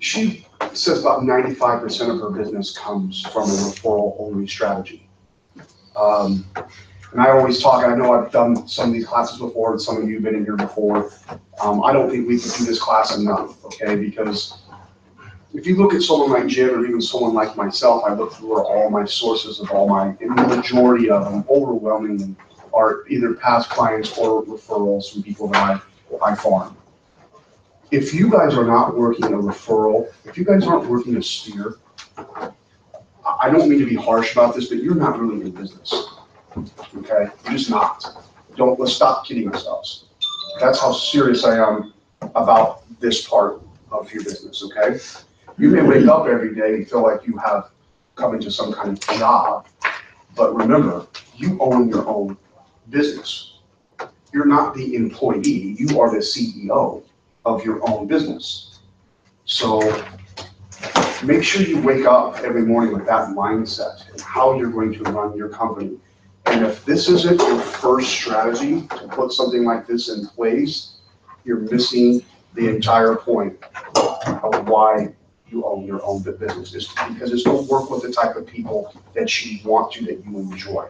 she says about 95% of her business comes from a referral-only strategy. And I always talk, I know I've done some of these classes before, and some of you have been in here before. I don't think we can do this class enough, okay? Because if you look at someone like Jen or even someone like myself, I look through all my sources of and the majority of them overwhelmingly are either past clients or referrals from people that I farm. If you guys are not working a referral, if you guys aren't working a sphere, I don't mean to be harsh about this, but you're not really in business, okay? You're just not. Let's stop kidding ourselves. That's how serious I am about this part of your business, okay? You may wake up every day and feel like you have come into some kind of job, but remember, you own your own business. You're not the employee, you are the CEO of your own business. So make sure you wake up every morning with that mindset and how you're going to run your company. And if this isn't your first strategy to put something like this in place, you're missing the entire point of why you own your own business. It's because it's to work with the type of people that you want to, that you enjoy.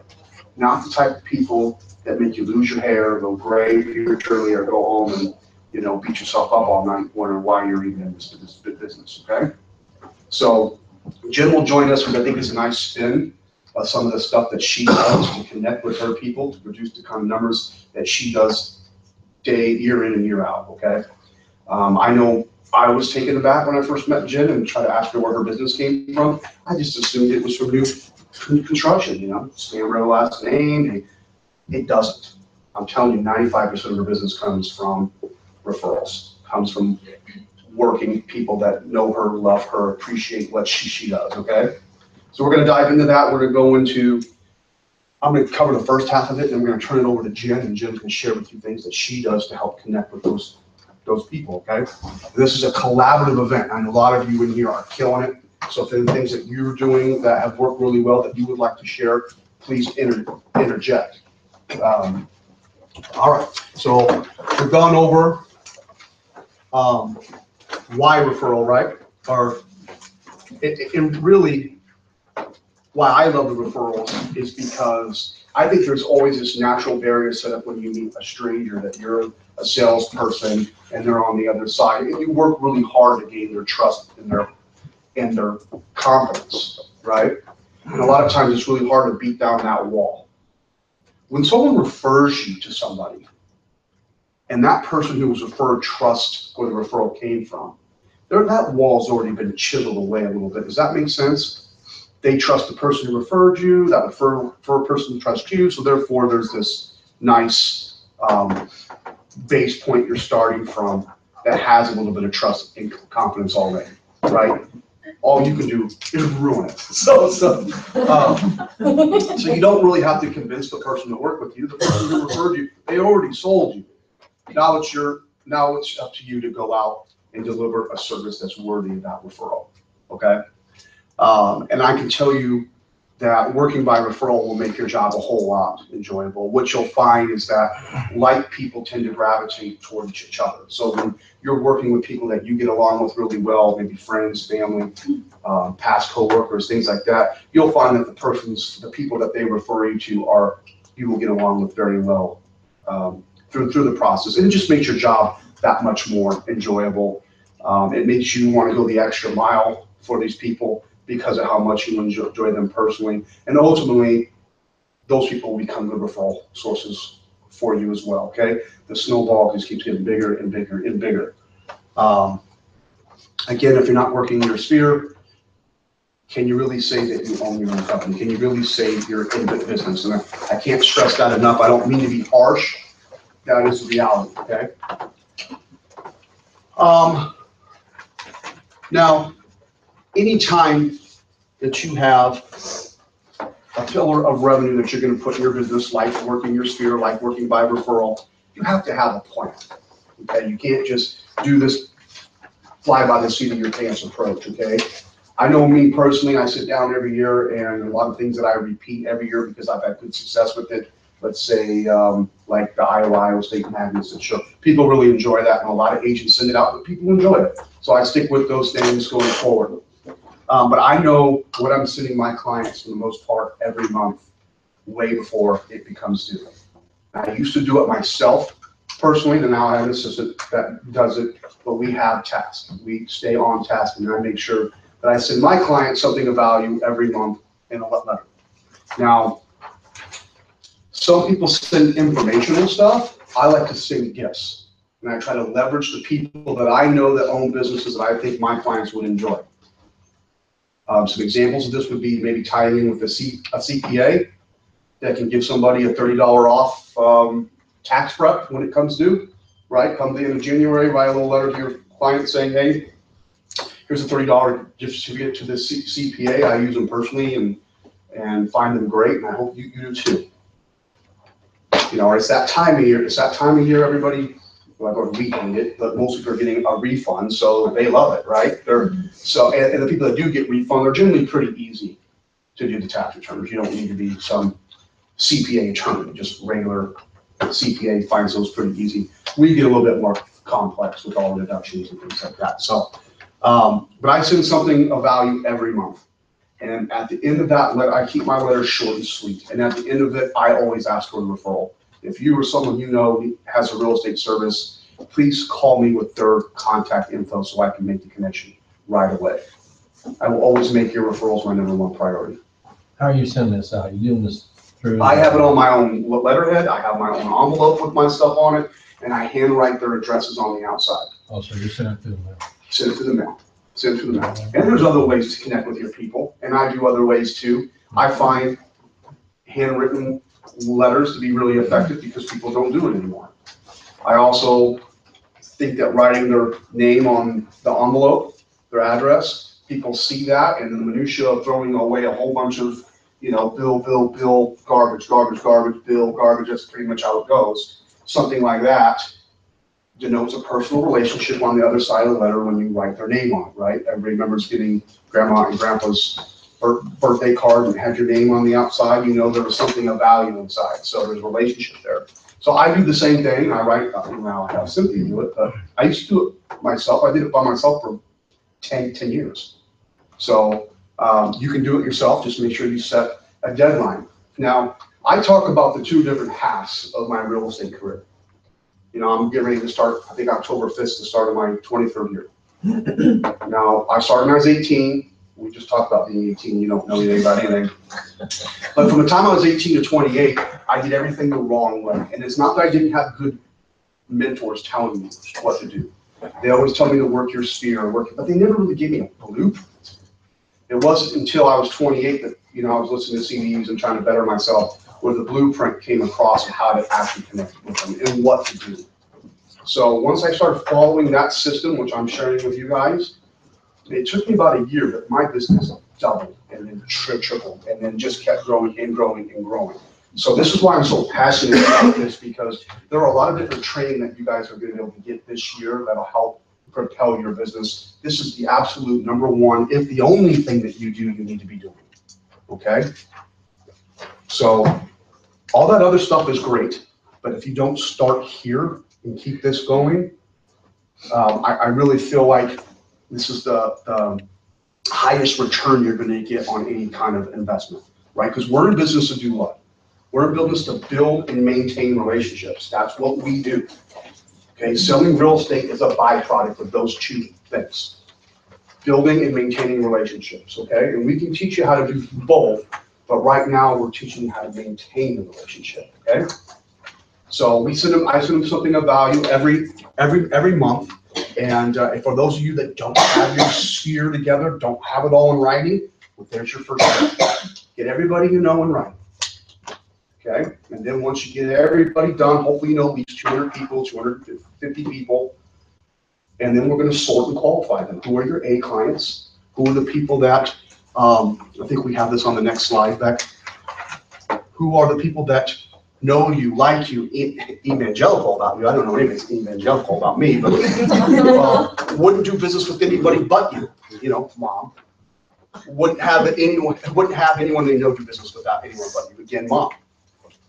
Not the type of people that make you lose your hair, go gray prematurely, or go home and beat yourself up all night wondering why you're even in this business, okay? So Jen will join us because I think it's a nice spin of some of the stuff that she does to connect with her people to produce the kind of numbers that she does year in and year out, okay? I know I was taken aback when I first met Jen and tried to ask her where her business came from. I just assumed it was from new construction, Stanbrough last name. It doesn't. I'm telling you, 95% of her business comes from referrals, comes from working people that know her, love her, appreciate what she does, okay? So we're gonna dive into that. We're gonna I'm gonna cover the first half of it, and we're gonna turn it over to Jen, and Jen can share with you things that she does to help connect with those people, okay? This is a collaborative event. I know a lot of you in here are killing it. So if there are things that you're doing that have worked really well that you would like to share, please interject. All right, so we've gone over why referral, right? Or it really, why I love the referrals is because I think there's always this natural barrier set up when you meet a stranger, that you're a salesperson and they're on the other side, and you work really hard to gain their trust and their confidence, right? And a lot of times it's really hard to beat down that wall. When someone refers you to somebody, and that person who was referred trusts where the referral came from, that wall's already been chiseled away a little bit. Does that make sense? They trust the person who referred you, that refer person trusts you, so therefore there's this nice base point you're starting from that has a little bit of trust and confidence already, right? All you can do is ruin it. So you don't really have to convince the person to work with you. The person who referred you, they already sold you. Now it's up to you to go out and deliver a service that's worthy of that referral, okay? And I can tell you that working by referral will make your job a whole lot enjoyable. What you'll find is that like people tend to gravitate towards each other. So when you're working with people that you get along with really well, maybe friends, family, past coworkers, things like that, you'll find that the people that they refer you to you will get along with very well through the process. And it just makes your job that much more enjoyable. It makes you want to go the extra mile for these people because of how much you enjoy them personally. And ultimately, those people will become good referral sources for you as well, okay? The snowball just keeps getting bigger and bigger and bigger. Again, if you're not working in your sphere, can you really say that you own your own company? Can you really say you're in business? And I can't stress that enough. I don't mean to be harsh. That is the reality, okay? Now, anytime that you have a pillar of revenue that you're going to put in your business, like working your sphere, like working by referral, you have to have a plan. Okay, you can't just do this fly by the seat of your pants approach. Okay, I know me personally, I sit down every year, and a lot of things that I repeat every year because I've had good success with it. let's say, like the Iowa State magnets and show. People really enjoy that, and a lot of agents send it out, but people enjoy it. So I stick with those things going forward. But I know what I'm sending my clients for the most part every month, way before it becomes due. I used to do it myself personally, and now I have an assistant that does it, but we have tasks. We stay on task, and I make sure that I send my clients something of value every month in a letter. Now, some people send informational stuff. I like to send gifts, and I try to leverage the people that I know that own businesses that I think my clients would enjoy. Some examples of this would be maybe tying in with a CPA that can give somebody a $30 off tax prep when it comes due, right? Come the end of January, write a little letter to your client saying, hey, here's a $30 gift certificate to this CPA. I use them personally and find them great, and I hope you do too. You know, it's that time of year. It's that time of year, everybody. Well, I'm going to refund it, but most people are getting a refund, so they love it, right? And the people that do get refund are generally pretty easy to do the tax returns. You don't need to be some CPA attorney, just regular CPA finds those pretty easy. We get a little bit more complex with all the deductions and things like that. So, but I send something of value every month. And at the end of that letter, I keep my letters short and sweet. And at the end of it, I always ask for a referral. If you or someone you know has a real estate service, please call me with their contact info so I can make the connection right away. I will always make your referrals my #1 priority. How are you sending this out? Are you doing this through? I have it on my own letterhead. I have my own envelope with my stuff on it, and I handwrite their addresses on the outside. Oh, so you're sending it through the mail? Send it to the mail. Send it to the mail. And there's other ways to connect with your people, and I do other ways too. I find handwritten letters to be really effective because people don't do it anymore. I also think that writing their name on the envelope, their address, people see that, and the minutia of throwing away a whole bunch of, you know, bill, garbage, bill, that's pretty much how it goes. Something like that denotes a personal relationship on the other side of the letter when you write their name on it, right? Everybody remembers getting grandma and grandpa's birthday card and had your name on the outside. You know there was something of value inside, so there's a relationship there. So I do the same thing. I write, now I have Cynthia do it, but I used to do it myself. I did it by myself for 10 years. So you can do it yourself. Just make sure you set a deadline. Now, I talk about the two different halves of my real estate career. You know, I'm getting ready to start, I think October 5th is the start of my 23rd year. Now, I started when I was 18. We just talked about being 18. You don't know anything about anything. But from the time I was 18 to 28, I did everything the wrong way. And it's not that I didn't have good mentors telling me what to do. They always tell me to work your sphere, but they never really gave me a blueprint. It wasn't until I was 28 that, you know, I was listening to CDs and trying to better myself, where the blueprint came across of how to actually connect with them and what to do. So once I started following that system, which I'm sharing with you guys, it took me about a year, but my business doubled and then tripled and then just kept growing and growing and growing. So this is why I'm so passionate about this, because there are a lot of different training that you guys are going to be able to get this year that'll help propel your business. This is the absolute #1, if the only thing that you do, you need to be doing. Okay? So all that other stuff is great, but if you don't start here and keep this going, I really feel like this is the highest return you're going to get on any kind of investment, right? Because we're in business to do what? We're in business to build and maintain relationships. That's what we do. Okay, selling real estate is a byproduct of those two things. Building and maintaining relationships, okay? And we can teach you how to do both, but right now we're teaching you how to maintain the relationship, okay? So I send them something of value every month. And for those of you that don't have your sphere together, don't have it all in writing, well, there's your first step. Get everybody you know in writing. Okay, and then once you get everybody done, hopefully you know at least 200 people, 250 people, and then we're going to sort and qualify them. Who are your A clients? Who are the people that, I think we have this on the next slide, Beck. Who are the people that know you, like you, evangelical about you? I don't know anybody's evangelical about me, but wouldn't do business with anybody but you, you know, mom. Wouldn't have anyone they know do business without anyone but you, again, mom.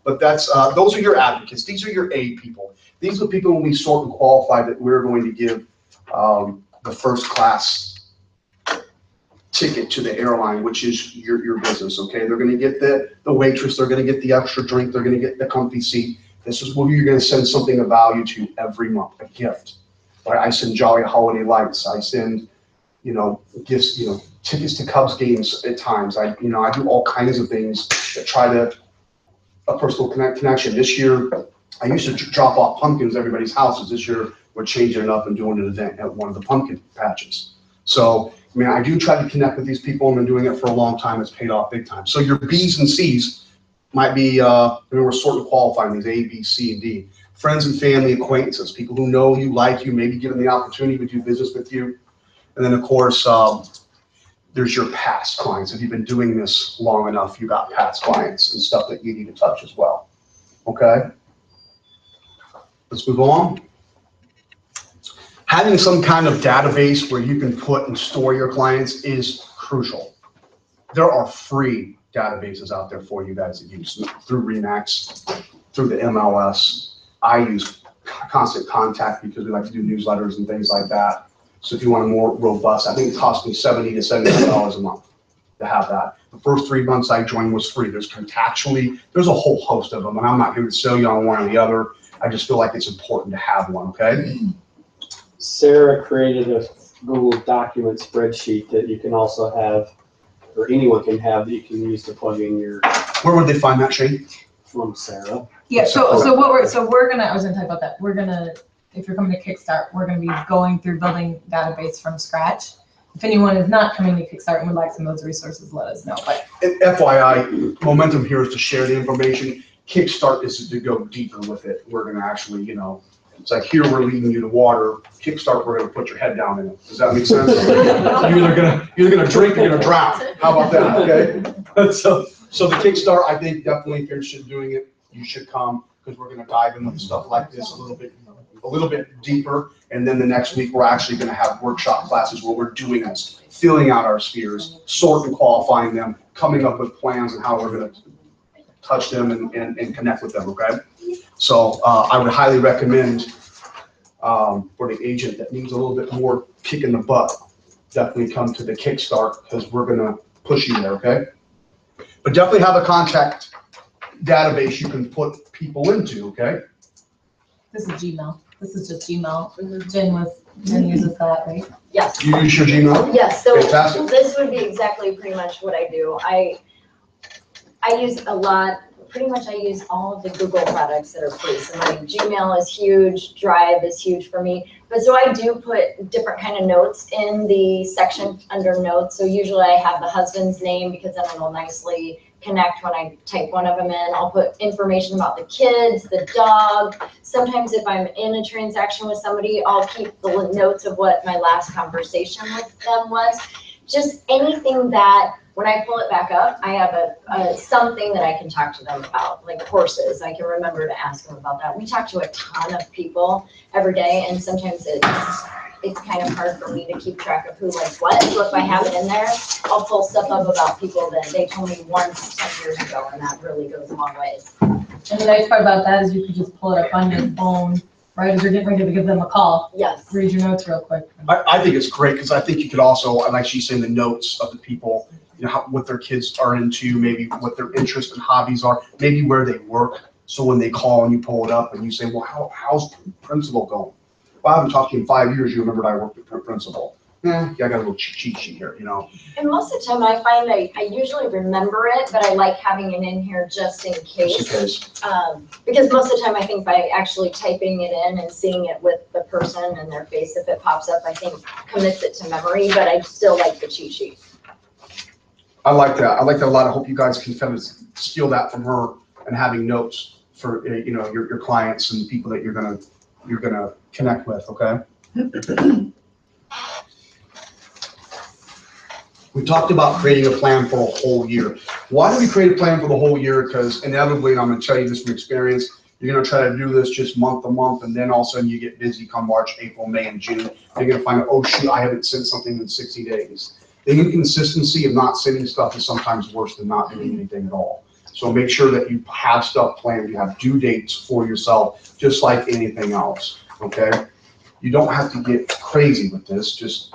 But that's, those are your advocates. These are your A people. These are the people when we sort and qualify that we're going to give the first class ticket to the airline, which is your business, okay? They're gonna get the waitress, they're gonna get the extra drink, they're gonna get the comfy seat. This is where you're gonna send something of value to every month, a gift. Right? I send Jolly Holiday Lights, I send, gifts, tickets to Cubs games at times. I do all kinds of things that try to, a personal connection. This year, I used to drop off pumpkins at everybody's houses. This year, we're changing it up and doing an event at one of the pumpkin patches. So, I do try to connect with these people, and I've been doing it for a long time. It's paid off big time. So your B's and C's might be, we're sort of qualifying these A, B, C, and D. Friends and family acquaintances, people who know you, like you, maybe given the opportunity to do business with you. And then, of course, there's your past clients. If you've been doing this long enough, you got past clients and stuff that you need to touch as well. Okay? Let's move on. Having some kind of database where you can put and store your clients is crucial. There are free databases out there for you guys to use through RE/MAX, through the MLS. I use Constant Contact because we like to do newsletters and things like that. So if you want a more robust, I think it cost me $70 to $75 a month to have that. The first 3 months I joined was free. There's a whole host of them, and I'm not here to sell you on one or the other. I just feel like it's important to have one, okay? Sarah created a Google document spreadsheet that you can also have, or anyone can have, that you can use to plug in your. Where would they find that, Shane? From Sarah. Yeah. So we're gonna. I was gonna talk about that. We're gonna. If you're coming to Kickstart, we're gonna be going through building database from scratch. If anyone is not coming to Kickstart and would like some of those resources, let us know. But and FYI, momentum here is to share the information. Kickstart is to go deeper with it. We're gonna actually, it's like here we're leading you to water. Kickstart, we're gonna put your head down in it. Does that make sense? you're either gonna drink or you're gonna drown. How about that? Okay. So the Kickstart, I think definitely if you're interested in doing it, you should come because we're gonna dive into stuff like this a little bit deeper. And then the next week we're actually gonna have workshop classes where we're doing this, filling out our spheres, sorting, qualifying them, coming up with plans and how we're gonna touch them and connect with them, okay? So I would highly recommend for the agent that needs a little bit more kick in the butt, definitely come to the Kickstart because we're gonna push you there, okay? But definitely have a contact database you can put people into, okay? this is Gmail. This is just Gmail. Jen uses that, right? Yes. You use your Gmail? Yes, so Fantastic. this would be exactly pretty much what I do. I use a lot, pretty much I use all of the Google products that are free. So my Gmail is huge, Drive is huge for me. But so I do put different kind of notes in the section under notes. So usually I have the husband's name because then it'll nicely connect when I type one of them in. I'll put information about the kids, the dog. Sometimes if I'm in a transaction with somebody, I'll keep the notes of what my last conversation with them was. Just anything that when I pull it back up, I have a something that I can talk to them about, like horses. I can remember to ask them about that. We talk to a ton of people every day, and sometimes it's kind of hard for me to keep track of who likes what. So if I have it in there, I'll pull stuff up about people that they told me once 10 years ago, and that really goes a long ways. And the nice part about that is you can just pull it up on your phone, right as you're getting ready to give them a call. Yes. Read your notes real quick. I think it's great because I think you could also, like she's saying, the notes of the people, what their kids are into, maybe what their interests and hobbies are, maybe where they work. So when they call and you pull it up and you say, well, how's principal going? Well, I haven't talked to you in 5 years. You remembered I worked with principal. Yeah, I got a little cheat sheet here, And most of the time I find I usually remember it, but I like having it in here just in case. Because most of the time I think by actually typing it in and seeing it with the person and their face, if it pops up, I think commits it to memory, but I still like the cheat sheet. I like that. I like that a lot. I hope you guys can kind of steal that from her and having notes for, your clients and people that you're gonna connect with, okay? We talked about creating a plan for a whole year. Why do we create a plan for the whole year? Because inevitably, and I'm going to tell you this from experience, you're going to try to do this just month to month, and then all of a sudden you get busy come March, April, May, and June. You're going to find out, oh shoot, I haven't sent something in 60 days. The inconsistency of not sending stuff is sometimes worse than not doing anything at all. So make sure that you have stuff planned, you have due dates for yourself, just like anything else, okay? You don't have to get crazy with this, just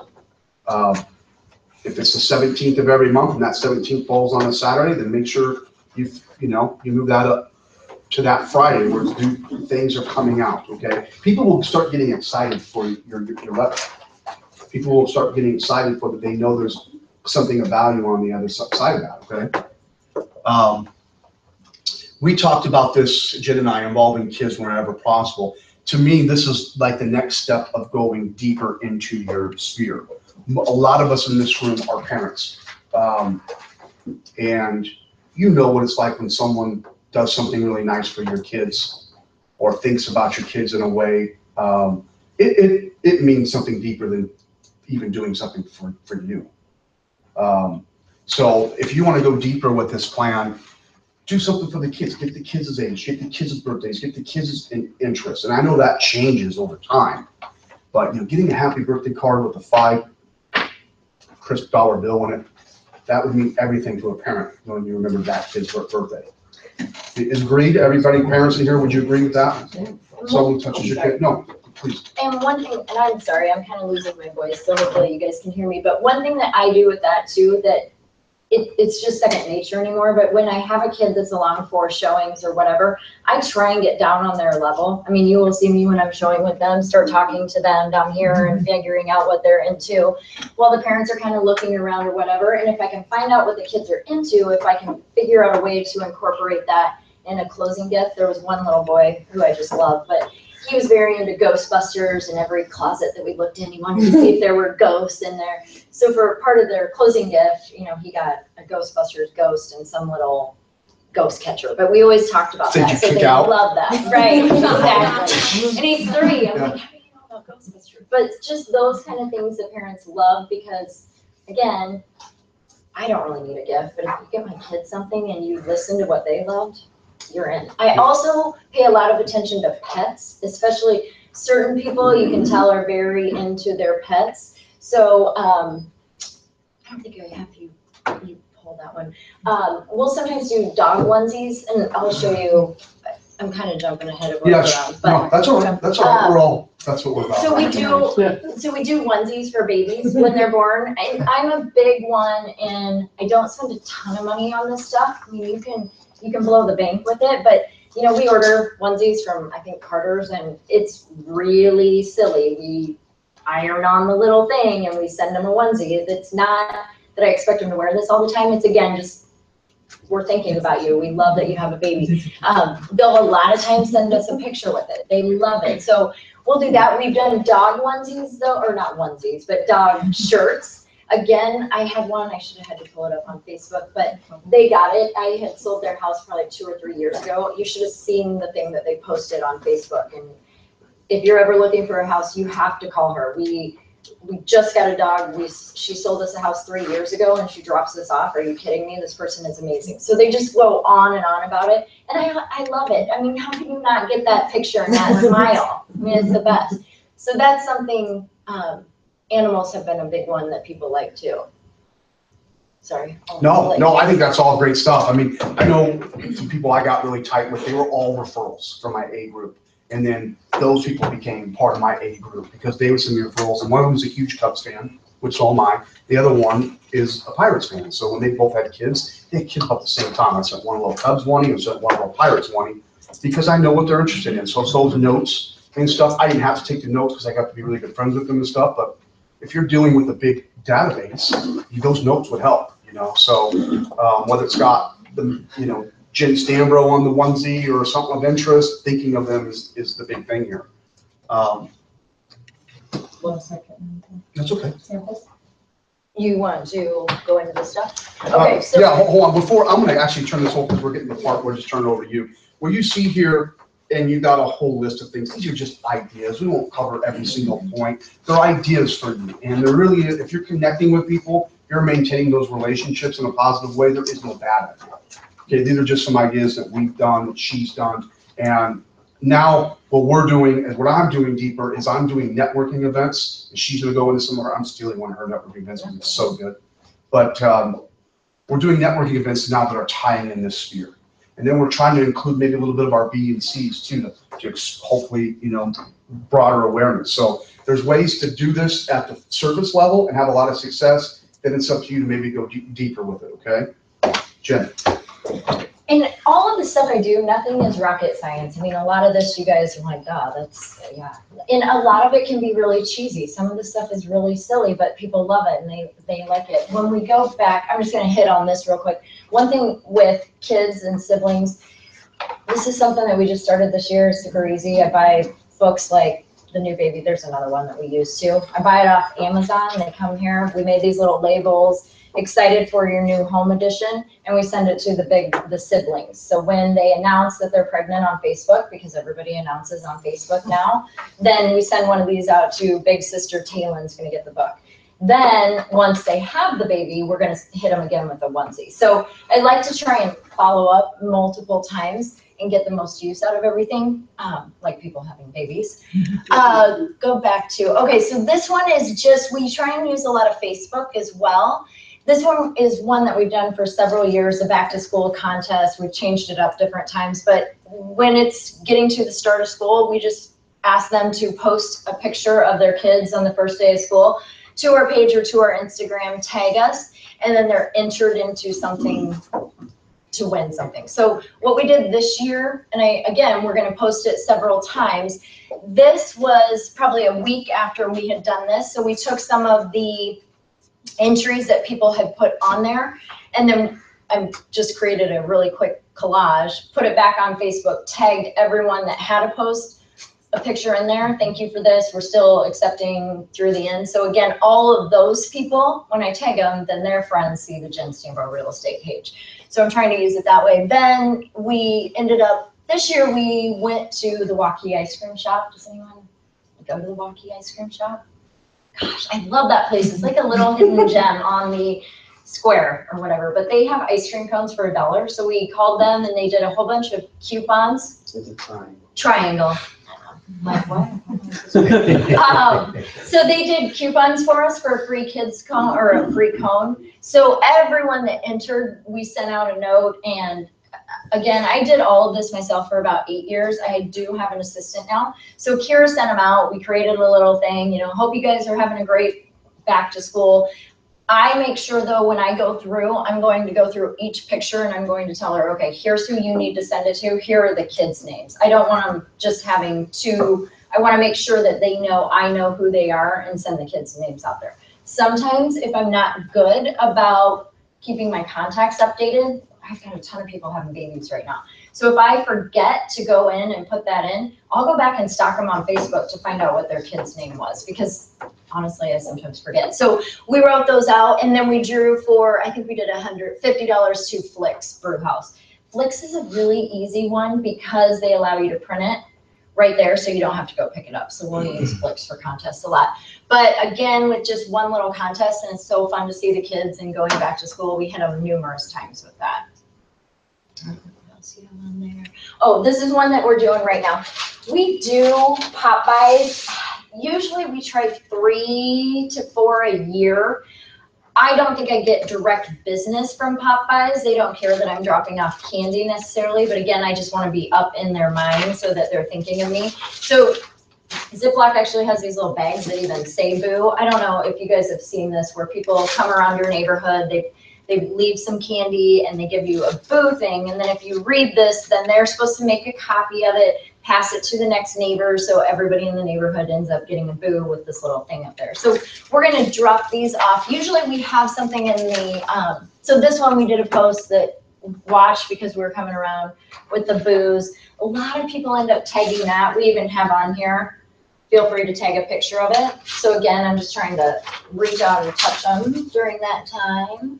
if it's the 17th of every month and that 17th falls on a Saturday, then make sure you move that up to that Friday where things are coming out, okay? People will start getting excited for your letter. People will start getting excited for that. They know there's something of value on the other side of that, okay? We talked about this, Jen and I, involving kids whenever possible. To me, this is like the next step of going deeper into your sphere. A lot of us in this room are parents. And you know what it's like when someone does something really nice for your kids or thinks about your kids in a way. It means something deeper than even doing something for you. So if you want to go deeper with this plan, do something for the kids. Get the kids' age, get the kids' birthdays, get the kids' interests. And I know that changes over time, but getting a happy birthday card with a $5 crisp dollar bill in it, that would mean everything to a parent when you remember that kid's birthday. Is agreed? Everybody, parents in here, would you agree with that? Someone touches your kid? No, please. And one thing, and I'm sorry, I'm kind of losing my voice, so hopefully you guys can hear me. But one thing that I do with that too, that it's just second nature anymore. But when I have a kid that's along for showings or whatever, I try and get down on their level. I mean, you will see me when I'm showing with them, start talking to them down here and figuring out what they're into while the parents are kind of looking around or whatever. And if I can find out what the kids are into, if I can figure out a way to incorporate that in a closing gift. There was one little boy who I just love, but he was very into Ghostbusters, and every closet that we looked in, he wanted to see if there were ghosts in there. So for part of their closing gift, he got a Ghostbusters ghost and some little ghost catcher. But we always talked about that, so they love that, right? Exactly. And he's 3. I'm like, how do you know about Ghostbusters? But it's just those kind of things that parents love because, again, I don't really need a gift, but if you get my kids something and you listen to what they loved, you're in. I also pay a lot of attention to pets, especially certain people you can tell are very into their pets. So I don't think I have you pull that one. We'll sometimes do dog onesies, and I'll show you. I'm kind of jumping ahead of what we're on, but no, that's all right. That's all right. That's what we're about. So we do onesies for babies when they're born. And I'm a big one, and I don't spend a ton of money on this stuff. I mean, you can blow the bank with it, but we order onesies from, I think, Carter's, and it's really silly. We iron on the little thing and we send them a onesie. It's not that I expect them to wear this all the time. It's, again, just we're thinking about you. We love that you have a baby. They'll a lot of times send us a picture with it. They love it. So we'll do that. We've done dog onesies though, or not onesies, but dog shirts. Again, I had one, I should have had to pull it up on Facebook, but they got it. I had sold their house probably 2 or 3 years ago. You should have seen the thing that they posted on Facebook. And if you're ever looking for a house, you have to call her. We just got a dog. She sold us a house 3 years ago and she drops this off. Are you kidding me? This person is amazing. So they just go on and on about it. And I love it. I mean, how can you not get that picture and that smile? I mean, it's the best. So that's something, animals have been a big one that people like too. Sorry. No, I think that's all great stuff. I mean, I know some people I got really tight with, they were all referrals from my A group. And then those people became part of my A group because they would send me referrals. And one of them was a huge Cubs fan, which so am I. The other one is a Pirates fan. So when they both had kids, they had kids about the same time. I sent one a little Cubs one, and sent one a little Pirates one, because I know what they're interested in. So it's those notes and stuff. I didn't have to take the notes because I got to be really good friends with them and stuff. But if you're dealing with a big database, those notes would help, So whether it's got the, Jen Stanbrough on the onesie or something of interest, thinking of them is the big thing here. 1 second. That's okay. Samples? You want to go into this stuff? Okay, so. Yeah, hold on. Before, I'm going to actually turn this over because we're getting to the part where I just turn it over to you. Where you see here, and you got a whole list of things. These are just ideas. We won't cover every single point. They're ideas for you. And they're really, if you're connecting with people, you're maintaining those relationships in a positive way, there is no bad idea. Okay, these are just some ideas that we've done, that she's done. And now what we're doing, and what I'm doing deeper, is I'm doing networking events. And she's going to go into some of her, I'm stealing one of her networking events because it's so good. But we're doing networking events now that are tying in this sphere. And then we're trying to include maybe a little bit of our B and C's too, to hopefully, broader awareness. So there's ways to do this at the surface level and have a lot of success. Then it's up to you to maybe go deeper with it, okay? Jen. And all of the stuff I do, nothing is rocket science. I mean, a lot of this, you guys are like, oh, that's, yeah. And a lot of it can be really cheesy. Some of the stuff is really silly, but people love it and they like it. When we go back, I'm just gonna hit on this real quick. One thing with kids and siblings, this is something that we just started this year, super easy. I buy books like The New Baby, there's another one that we use too. I buy it off Amazon, they come here, we made these little labels, excited for your new home edition, and we send it to the siblings. So when they announce that they're pregnant on Facebook, because everybody announces on Facebook now, then we send one of these out to big sister Taylon's gonna get the book. Then once they have the baby, we're gonna hit them again with a onesie. So I like to try and follow up multiple times and get the most use out of everything, like people having babies. Go back to, okay, so this one is just, we try and use a lot of Facebook as well. This one is one that we've done for several years, a back to school contest. We've changed it up different times, but when it's getting to the start of school, we just ask them to post a picture of their kids on the first day of school to our page or to our Instagram, tag us, and then they're entered into something to win something. So what we did this year, and again, we're gonna post it several times. This was probably a week after we had done this. So we took some of the entries that people had put on there, and then I just created a really quick collage, put it back on Facebook, tagged everyone that had a post, a picture in there. Thank you for this. We're still accepting through the end. So again, all of those people, when I tag them, then their friends see the Jen Stanbrough real estate page. So I'm trying to use it that way. Then we ended up, this year we went to the Waukee ice cream shop. Does anyone go to the Waukee ice cream shop? Gosh, I love that place. It's like a little hidden gem on the square or whatever, but they have ice cream cones for $1. So we called them and they did a whole bunch of coupons. It's a triangle. Triangle. Like what? So they did coupons for us for a free kids cone or a free cone. So everyone that entered, we sent out a note. And again, I did all of this myself for about 8 years. I do have an assistant now. So Kira sent them out. We created a little thing, hope you guys are having a great back to school. I make sure though, when I go through, I'm going to go through each picture and I'm going to tell her, okay, here's who you need to send it to. Here are the kids' names. I don't want them just having two. I want to make sure that they know, I know who they are and send the kids' names out there. Sometimes if I'm not good about keeping my contacts updated, I've got a ton of people having babies right now. So if I forget to go in and put that in, I'll go back and stalk them on Facebook to find out what their kid's name was, because honestly, I sometimes forget. So we wrote those out, and then we drew for, I think we did $150 to Flix Brew House. Flix is a really easy one because they allow you to print it right there, so you don't have to go pick it up. So we'll use Flix for contests a lot. But again, with just one little contest, and it's so fun to see the kids and going back to school, we hit them numerous times with that. What else you have on there? Oh, this is one that we're doing right now. We do pop buys. Usually we try 3 to 4 a year. I don't think I get direct business from pop buys. They don't care that I'm dropping off candy necessarily, but again, I just want to be up in their mind so that they're thinking of me. So Ziploc actually has these little bags that even say boo. I don't know if you guys have seen this, where people come around your neighborhood, they leave some candy and they give you a boo thing, and then if you read this, then they're supposed to make a copy of it, pass it to the next neighbor, so everybody in the neighborhood ends up getting a boo with this little thing up there. So we're gonna drop these off. Usually we have something in the, so this one we did a post that watched because we were coming around with the boos. A lot of people end up tagging that. We even have on here, feel free to tag a picture of it. So again, I'm just trying to reach out and touch them during that time.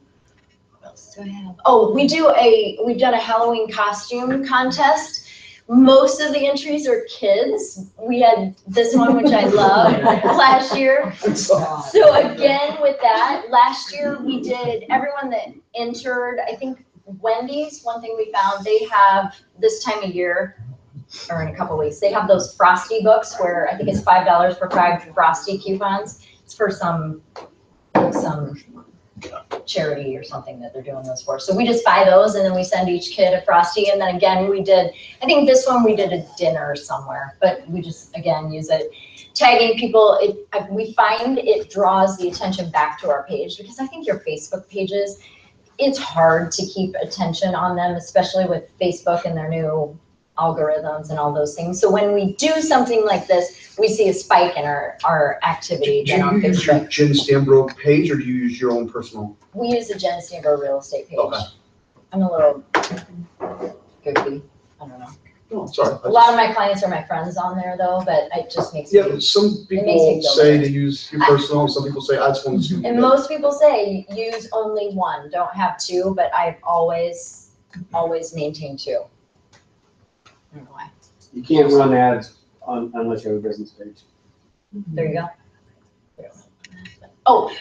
What else do I have? Oh, we've done a Halloween costume contest. Most of the entries are kids. We had this one, which I love, last year. So again, with that, last year we did, everyone that entered, I think Wendy's, one thing we found, they have this time of year, or in a couple weeks, they have those Frosty books where I think it's $5 for 5 Frosty coupons. It's for some charity or something that they're doing those for. So we just buy those and then we send each kid a Frosty. And then again, I think this one we did a dinner somewhere, but we just, again, use it. Tagging people, we find it draws the attention back to our page, because I think your Facebook pages, it's hard to keep attention on them, especially with Facebook and their new algorithms and all those things. So when we do something like this, we see a spike in our activity. Do you use your Jen Stanbrough page, or do you use your own personal? We use the Jen Stanbrough real estate page. Okay. I'm a little goofy. I don't know. Oh, sorry. A lot of my clients are my friends on there though, but it just makes Yeah, me. some makes people me feel say good. to use your personal, and some people say I just want to. And most people say use only one, don't have two, but I've always maintained two. I don't know why. You can't run ads unless you have a business page. There you go. Oh,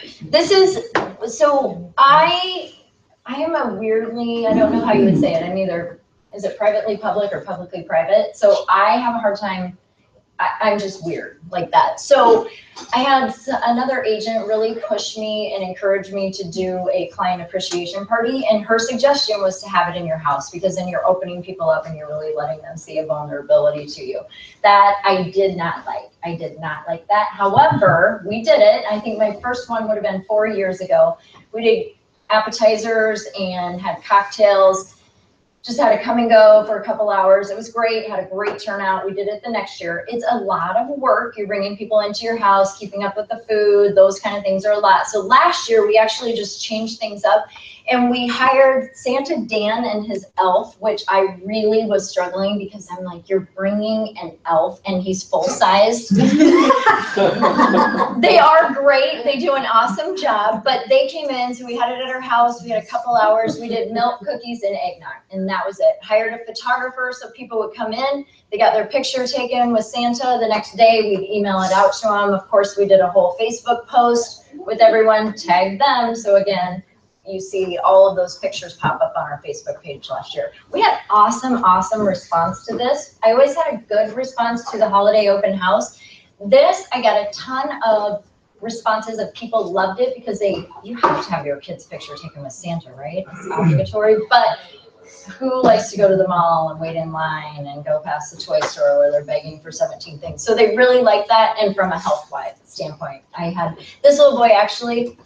so I am a weirdly, I don't know how you would say it. I'm either, is it privately public or publicly private? So I have a hard time, I'm just weird like that. So I had another agent really push me and encourage me to do a client appreciation party. And her suggestion was to have it in your house, because then you're opening people up and you're really letting them see a vulnerability to you. That I did not like. I did not like that. However, we did it. I think my first one would have been 4 years ago. We did appetizers and had cocktails. Just had to come and go for a couple hours. It was great, had a great turnout. We did it the next year. It's a lot of work. You're bringing people into your house, keeping up with the food, those kind of things are a lot. So last year we actually just changed things up, and we hired Santa Dan and his elf, which I really was struggling, because I'm like, you're bringing an elf and he's full sized. They are great. They do an awesome job, but they came in, so we had it at our house. We had a couple hours. We did milk, cookies, and eggnog, and that was it. Hired a photographer so people would come in. They got their picture taken with Santa. The next day, we'd email it out to them. Of course, we did a whole Facebook post with everyone, tagged them. So again, you see all of those pictures pop up on our Facebook page last year. We had awesome response to this. I always had a good response to the holiday open house. This, I got a ton of responses of people loved it, because you have to have your kid's picture taken with Santa, right? It's obligatory, but who likes to go to the mall and wait in line and go past the toy store where they're begging for 17 things? So they really like that. And from a health-wise standpoint, I had this little boy actually,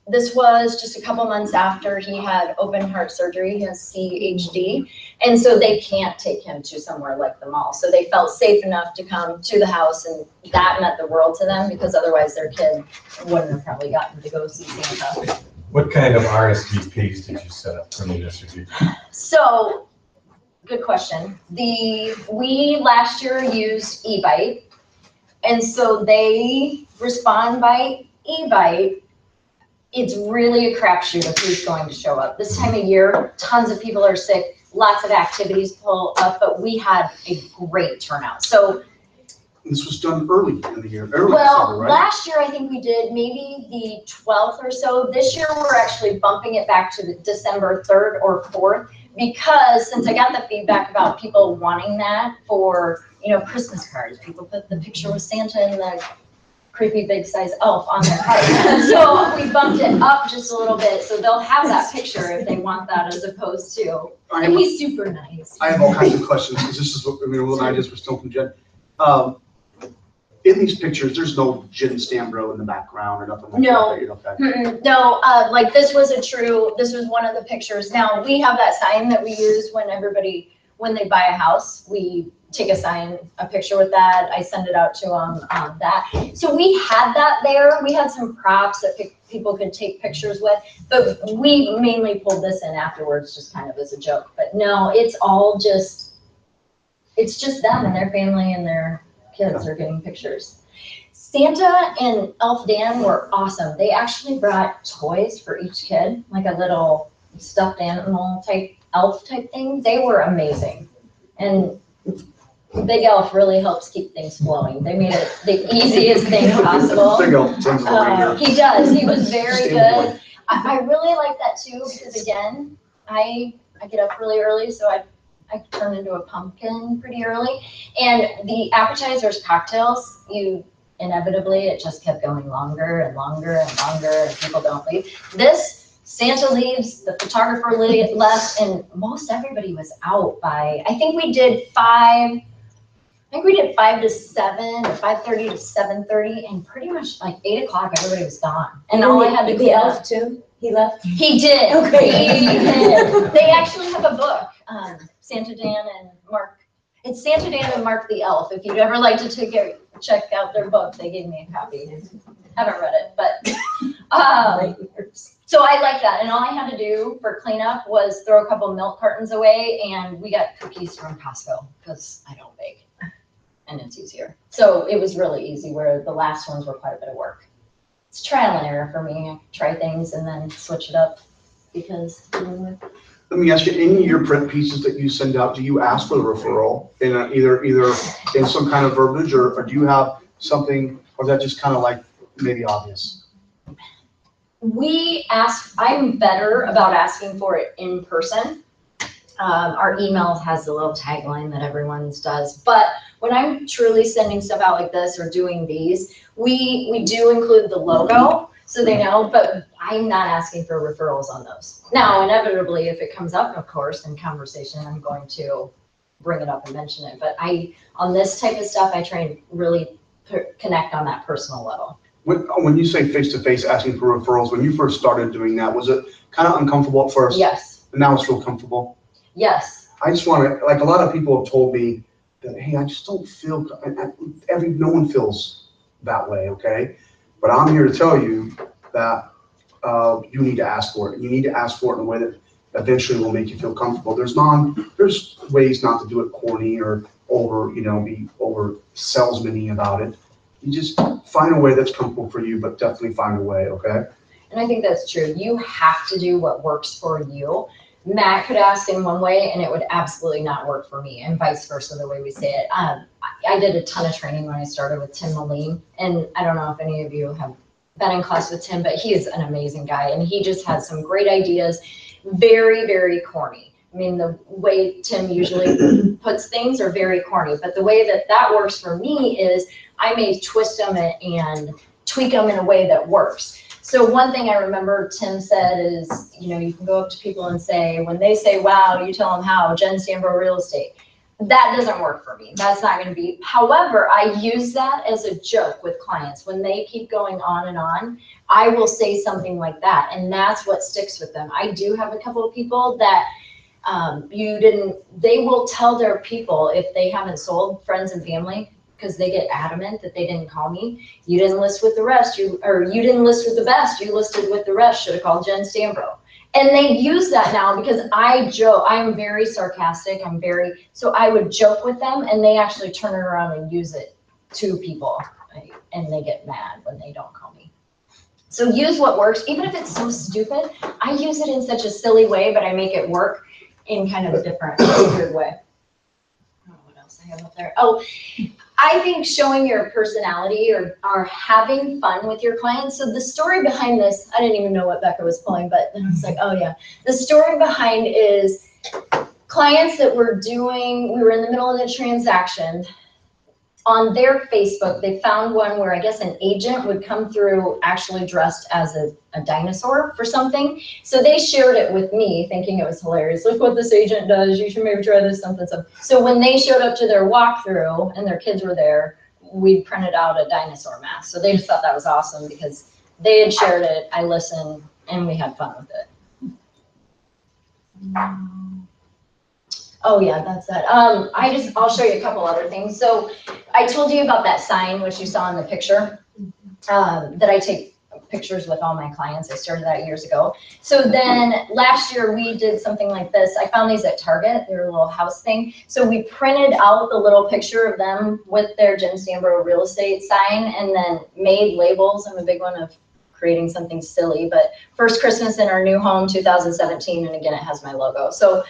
this was just a couple months after he had open heart surgery. He has CHD. And so they can't take him to somewhere like the mall. So they felt safe enough to come to the house, and that meant the world to them, because otherwise their kid wouldn't have probably gotten to go see Santa. What kind of RSVPs did you set up for the distribution? So, good question. We last year used eBite, and so they respond by eBite. It's really a crapshoot of who's going to show up. This time of year, tons of people are sick, lots of activities pull up, but we had a great turnout. So This was done early in the year, well, summer, right? last year I think we did maybe the 12th or so. This year we're actually bumping it back to the December 3rd or 4th, because since I got the feedback about people wanting that for, Christmas cards, people put the picture with Santa and the creepy big size elf on their card. So we bumped it up just a little bit, so they'll have that picture if they want that, as opposed to, and he's super nice. I have all kinds of questions, because this is what, little ideas for still from Jen. In these pictures, there's no Jen Stanbrough in the background or nothing like No. that. Okay. No, like this was one of the pictures. Now, we have that sign that we use when they buy a house, we take a picture with that. I send it out to them, that. So we had that there. We had some props that people could take pictures with, but we mainly pulled this in afterwards, just kind of as a joke. But no, it's just them and their family and their kids are getting pictures. Santa and Elf Dan were awesome. They actually brought toys for each kid, like a little stuffed animal type elf type thing. They were amazing. And Big Elf really helps keep things flowing. They made it the easiest thing possible. Big Elf, Jen's the leader. He does. He was very good. I really like that too, because again, I get up really early, so I turn into a pumpkin pretty early. And the appetizers, cocktails, you inevitably it just kept going longer and longer and longer, and people don't leave. This, Santa leaves, the photographer left, and most everybody was out by, I think we did 5 to 7 or 5:30 to 7:30, and pretty much like 8 o'clock, everybody was gone. And all I had to The clean elf up. too, he left? He did. Okay. He did. They actually have a book, Santa Dan and Mark. It's Santa Dan and Mark the Elf. If you'd ever like to check out their book, they gave me a copy. Haven't read it, but so I like that. And all I had to do for cleanup was throw a couple milk cartons away, and we got cookies from Costco because I don't bake, and it's easier. So it was really easy. Where the last ones were quite a bit of work. It's trial and error for me. I try things and then switch it up because. Let me ask you, any of your print pieces that you send out, do you ask for the referral in either in some kind of verbiage, or do you have something, or is that just kind of like maybe obvious? I'm better about asking for it in person. Our email has a little tagline that everyone's does, but when I'm truly sending stuff out like this or doing these, we do include the logo so they know, but I'm not asking for referrals on those. Now, inevitably, if it comes up, of course, in conversation, I'm going to bring it up and mention it. But on this type of stuff, I try and really connect on that personal level. When you say face-to-face asking for referrals, when you first started doing that, was it kind of uncomfortable at first? Yes. And now it's real comfortable? Yes. I just want to, like a lot of people have told me that, hey, I just don't feel, no one feels that way, okay? But I'm here to tell you that you need to ask for it. You need to ask for it in a way that eventually will make you feel comfortable. There's ways not to do it corny or be over salesman-y about it. You just find a way that's comfortable for you, but definitely find a way, okay? And I think that's true. You have to do what works for you. Matt could ask in one way and it would absolutely not work for me, and vice versa, the way we say it. I did a ton of training when I started with Tim Moline, and I don't know if any of you have been in class with Tim, but he is an amazing guy, and he just has some great ideas. Very, very corny. I mean, the way Tim usually puts things are very corny, but the way that works for me is I may twist them and tweak them in a way that works. So one thing I remember Tim said is, you can go up to people and say, when they say, wow, you tell them how, Jen Stanbrough Real Estate. That doesn't work for me. That's not going to be. However, I use that as a joke with clients. When they keep going on and on, I will say something like that, and that's what sticks with them. I do have a couple of people that they will tell their people if they haven't sold, friends and family, because they get adamant that they didn't call me. You didn't list with the rest, you didn't list with the best, you listed with the rest, should have called Jen Stanbrough. And they use that now because I joke, I'm very sarcastic, so I would joke with them and they actually turn it around and use it to people, right? And they get mad when they don't call me. So use what works, even if it's so stupid. I use it in such a silly way, but I make it work in kind of a different, weird way. I don't know what else I have up there. Oh, I think showing your personality or having fun with your clients. So the story behind this, I didn't even know what Becca was pulling, but then I was like, oh yeah. The story behind is clients that we were in the middle of the transaction. On their Facebook, they found one where I guess an agent would come through actually dressed as a dinosaur for something. So they shared it with me thinking it was hilarious. Look what this agent does. You should maybe try this, something. So when they showed up to their walkthrough and their kids were there, we printed out a dinosaur mask. So they just thought that was awesome because they had shared it. I listened and we had fun with it. Oh yeah, that's that. I'll show you a couple other things. So I told you about that sign, which you saw in the picture, that I take pictures with all my clients. I started that years ago. So then last year we did something like this. I found these at Target. They're a little house thing. So we printed out the little picture of them with their Jen Stanbrough Real Estate sign and then made labels. I'm a big one of creating something silly, but first Christmas in our new home, 2017. And again, it has my logo. So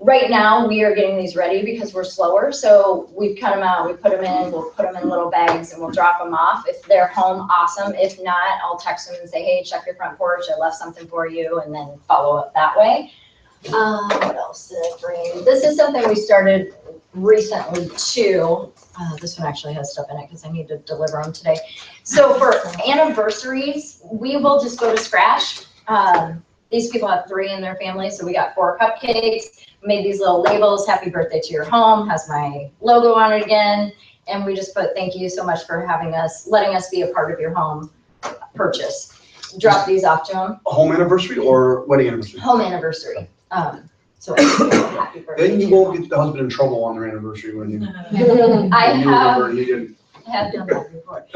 right now, we are getting these ready because we're slower. So we've cut them out, we put them in, we'll put them in little bags and we'll drop them off. If they're home, awesome. If not, I'll text them and say, hey, check your front porch. I left something for you, and then follow up that way. What else did I bring? This is something we started recently too. This one actually has stuff in it because I need to deliver them today. So for anniversaries, we will just go to Scratch. These people have 3 in their family, so we got 4 cupcakes, made these little labels, happy birthday to your home, has my logo on it again, and we just put thank you so much for having us, letting us be a part of your home purchase. Drop these off to them. A home anniversary or wedding anniversary? Home anniversary. So happy birthday. Then you won't get the husband in trouble on their anniversary when you. I when you remember and he didn't. have done that before.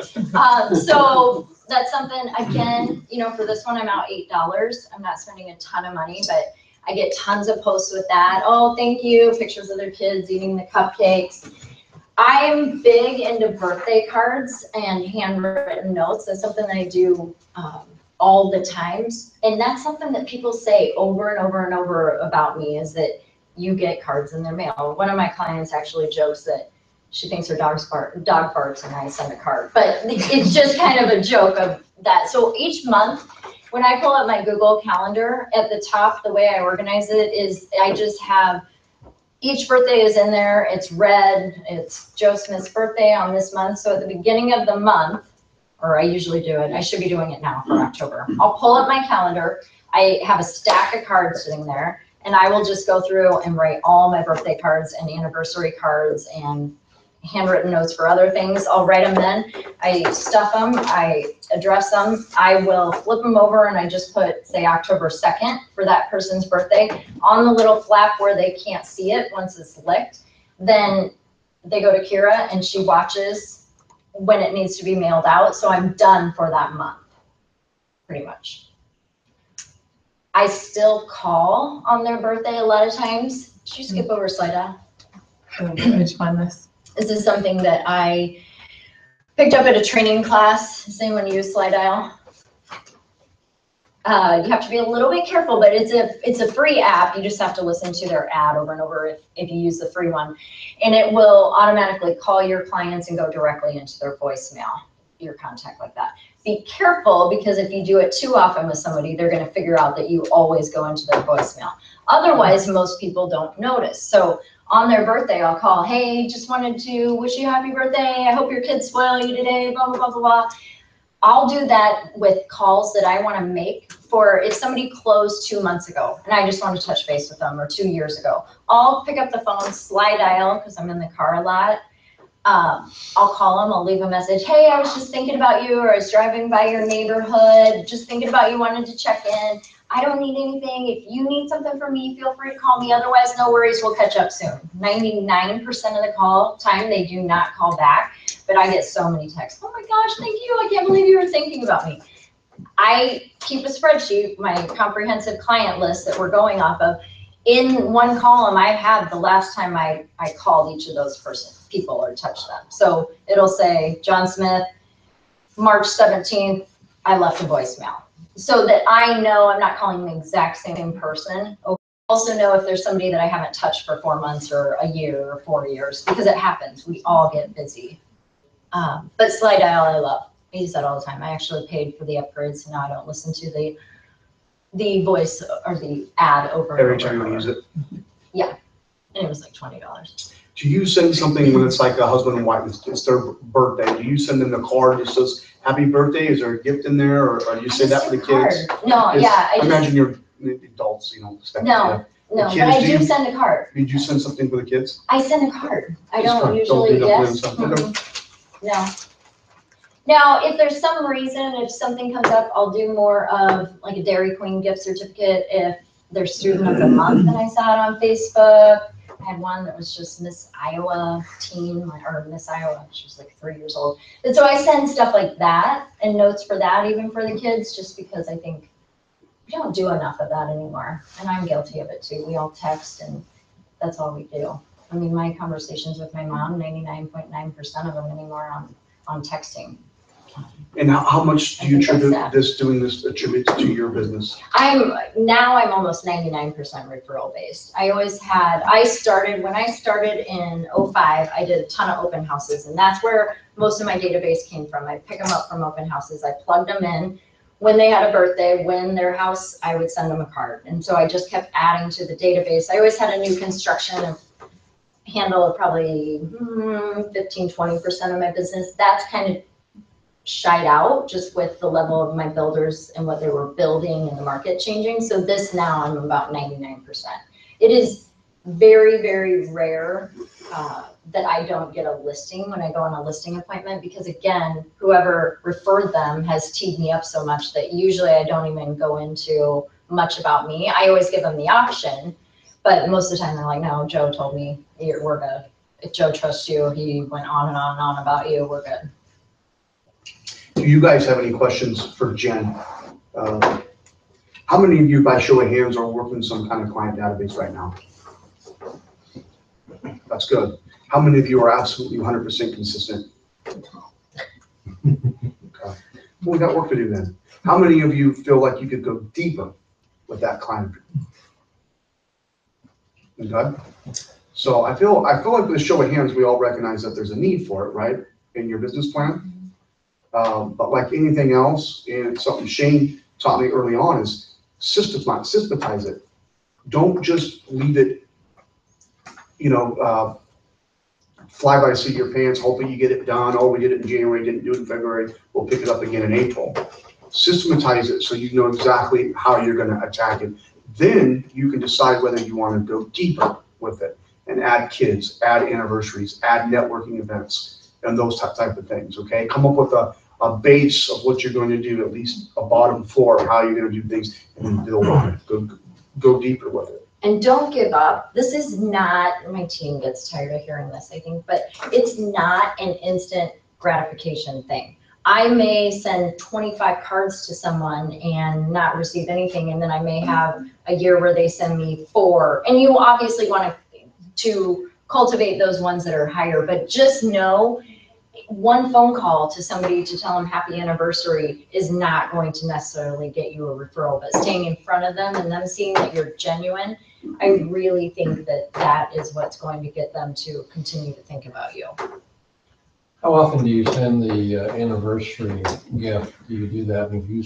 So that's something, again, you know, for this one, I'm out $8. I'm not spending a ton of money, but I get tons of posts with that. Oh, thank you. Pictures of their kids eating the cupcakes. I'm big into birthday cards and handwritten notes. That's something that I do all the times. And that's something that people say over and over and over about me is that you get cards in their mail. One of my clients actually jokes that she thinks her dog farts and I send a card. But it's just kind of a joke of that. So each month, when I pull up my Google Calendar, at the top, the way I organize it is I just have each birthday is in there. It's red. It's Joe Smith's birthday on this month. So at the beginning of the month, or I usually do it, I should be doing it now for October. I'll pull up my calendar. I have a stack of cards sitting there, and I will just go through and write all my birthday cards and anniversary cards and handwritten notes for other things. I'll write them then. I stuff them, I address them. I will flip them over and I just put, say, October 2nd for that person's birthday on the little flap where they can't see it once it's licked. Then they go to Kira and she watches when it needs to be mailed out. So I'm done for that month, pretty much. I still call on their birthday a lot of times. Did you skip over slide down? Where did you find this? This is something that I picked up at a training class. Does anyone use Slide Dial? You have to be a little bit careful, but it's a free app. You just have to listen to their ad over and over if you use the free one. And it will automatically call your clients and go directly into their voicemail, your contact like that. Be careful, because if you do it too often with somebody, they're going to figure out that you always go into their voicemail. Otherwise, most people don't notice. So on their birthday, I'll call, hey, just wanted to wish you a happy birthday. I hope your kids spoil you today, blah, blah, blah, blah, blah. I'll do that with calls that I want to make for if somebody closed 2 months ago and I just want to touch base with them, or 2 years ago. I'll pick up the phone, Slide Dial, because I'm in the car a lot. I'll call them, I'll leave a message. Hey, I was just thinking about you, or I was driving by your neighborhood, just thinking about you, wanted to check in. I don't need anything. If you need something from me, feel free to call me. Otherwise, no worries, we'll catch up soon. 99% of the call time, they do not call back, but I get so many texts. Oh my gosh, thank you. I can't believe you were thinking about me. I keep a spreadsheet, my comprehensive client list that we're going off of. In one column, I have the last time I called each of those people or touched them. So it'll say, John Smith, March 17th, I left a voicemail. So that I know I'm not calling the exact same person. I also know if there's somebody that I haven't touched for 4 months or a year or 4 years, because it happens. We all get busy. But Slide Dial, I love. I use that all the time. I actually paid for the upgrades, so now I don't listen to the voice or the ad over Every time you use it. Yeah, and it was like $20. Do you send something when it's like a husband and wife, it's their birthday? Do you send them the card that says happy birthday? Is there a gift in there, or do you say that for the kids? No, yeah. I imagine you're adults, you know. No, but I do send a card. Did you send something for the kids? I send a card. I Just don't card. usually, do yes. nothing else. Okay. No. Now, if there's some reason, if something comes up, I'll do more of like a Dairy Queen gift certificate. If there's Student of the Month and I saw it on Facebook. I had one that was just Miss Iowa teen, or Miss Iowa, she was like 3 years old. And so I send stuff like that and notes for that, even for the kids, just because I think we don't do enough of that anymore. And I'm guilty of it too. We all text and that's all we do. I mean, my conversations with my mom, 99.9% of them anymore on texting. And how much do you attribute doing this attributes to your business? I'm almost 99% referral based. When I started in 05, I did a ton of open houses, and that's where most of my database came from. I pick them up from open houses. I plugged them in when they had a birthday, when their house, I would send them a card. And so I just kept adding to the database. I always had a new construction handle of probably 15, 20% of my business. That's kind of shied out just with the level of my builders and what they were building and the market changing. So this now I'm about 99%. It is very, very rare that I don't get a listing when I go on a listing appointment, because again, whoever referred them has teed me up so much that usually I don't even go into much about me. I always give them the option, but most of the time they're like, no, Joe told me we're good. If Joe trusts you, he went on and on and on about you, we're good. Do you guys have any questions for Jen? How many of you, by show of hands, are working some kind of client database right now? That's good. How many of you are absolutely 100% consistent? Okay. Well, we got work to do then. How many of you feel like you could go deeper with that client? Okay. So I feel like with a show of hands, we all recognize that there's a need for it, right, in your business plan. But like anything else, and something Shane taught me early on, is systematize it. Don't just leave it, fly by the seat of your pants, hoping you get it done. Oh, we did it in January, didn't do it in February, we'll pick it up again in April. Systematize it so you know exactly how you're going to attack it. Then you can decide whether you want to go deeper with it and add kids, add anniversaries, add networking events, and those type of things, okay? Come up with a base of what you're going to do, at least a bottom floor of how you're going to do things, and then build on it. Go deeper with it. And don't give up. This is not, my team gets tired of hearing this, I think, but it's not an instant gratification thing. I may send 25 cards to someone and not receive anything, and then I may have a year where they send me 4. And you obviously want to cultivate those ones that are higher, but just know one phone call to somebody to tell them happy anniversary is not going to necessarily get you a referral, but staying in front of them and them seeing that you're genuine, I really think that is what's going to get them to continue to think about you. How often do you send the anniversary gift? Do you do that? Have you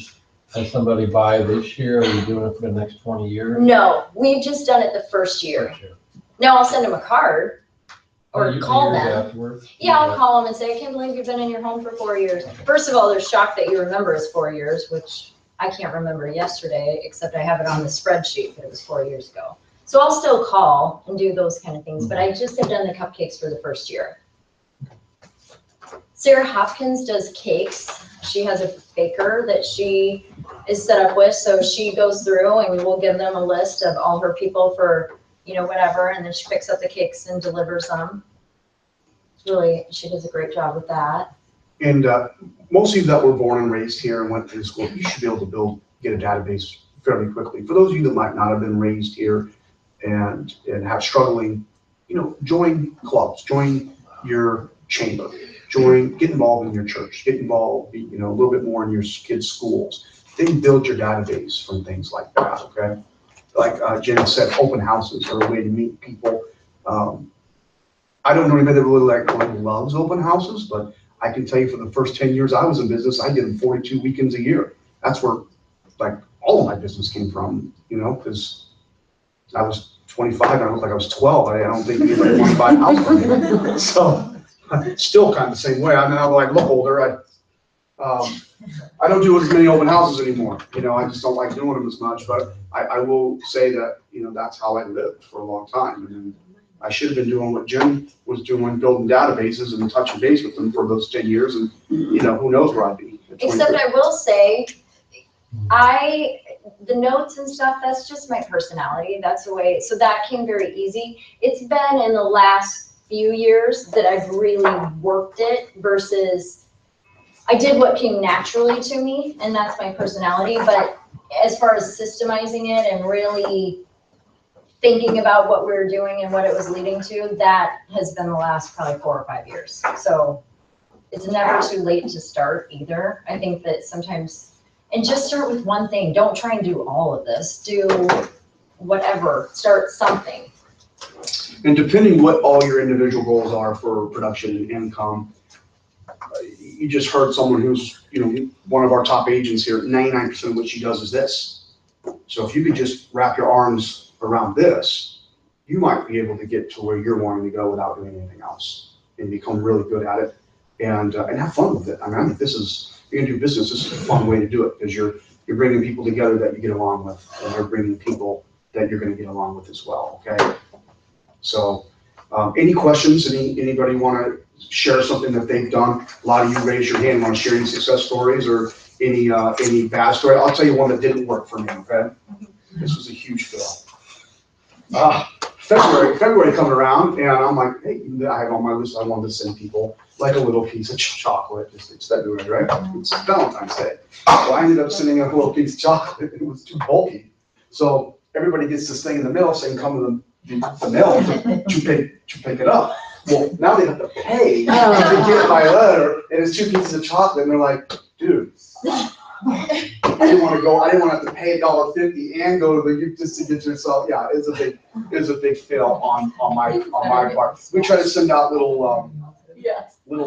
had somebody buy this year? Or are you doing it for the next 20 years? No, we've just done it the first year. Now I'll send them a card or call them. Afterwards? Yeah, I'll call them and say, I can't believe you've been in your home for 4 years. First of all, they're shocked that you remember it's 4 years, which I can't remember yesterday, except I have it on the spreadsheet, but it was 4 years ago. So I'll still call and do those kind of things, but I just have done the cupcakes for the first year. Sarah Hopkins does cakes. She has a baker that she is set up with, so she goes through and we'll give them a list of all her people for, whatever, and then she picks up the cakes and delivers them. Really, she does a great job with that. And most of you that were born and raised here and went through school, you should be able to get a database fairly quickly. For those of you that might not have been raised here and have struggling, join clubs, join your chamber, get involved in your church, get involved, a little bit more in your kids' schools. Then build your database from things like that, okay? Like Jen said, open houses are a way to meet people. I don't know anybody that really loves open houses, but I can tell you for the first 10 years I was in business, I did 42 weekends a year. That's where all of my business came from, because I was 25 and I looked like I was 12. I don't think anybody wanted to buy a house from me. So still kind of the same way. I mean, I look older. I don't do as many open houses anymore. I just don't like doing them as much. But I will say that that's how I lived for a long time. And then I should have been doing what Jen was doing, building databases and touching base with them for those 10 years. And who knows where I'd be. Except I will say, the notes and stuff, that's just my personality. That's the way. So that came very easy. It's been in the last few years that I've really worked it versus I did what came naturally to me, and that's my personality. But as far as systemizing it and really thinking about what we were doing and what it was leading to, that has been the last probably 4 or 5 years. So it's never too late to start either. I think that sometimes, and just start with one thing. Don't try and do all of this. Do whatever. Start something. And depending what all your individual goals are for production and income, you just heard someone who's, one of our top agents here, 99% of what she does is this. So if you could just wrap your arms around this, you might be able to get to where you're wanting to go without doing anything else and become really good at it and have fun with it. I mean, if you're gonna do business, this is a fun way to do it because you're bringing people together that you get along with, and they're bringing people that you're gonna get along with as well, okay? So, any questions? Anybody wanna share something that they've done? A lot of you raise your hand, wanna share any success stories or any bad story? I'll tell you one that didn't work for me, okay? This was a huge fail. February coming around, and I'm like, hey, I have on my list, I wanted to send people like a little piece of chocolate. It's February, right? It's Valentine's Day. Well, I ended up sending a little piece of chocolate. It was too bulky. So everybody gets this thing in the mail saying, come to the mail to pick it up. Well, now they have to pay to get my letter, and it's 2 pieces of chocolate, and they're like, dude, I didn't want to have to pay $1.50 and go to the just to get yourself. Yeah, it's a big fail on my part. We try to send out little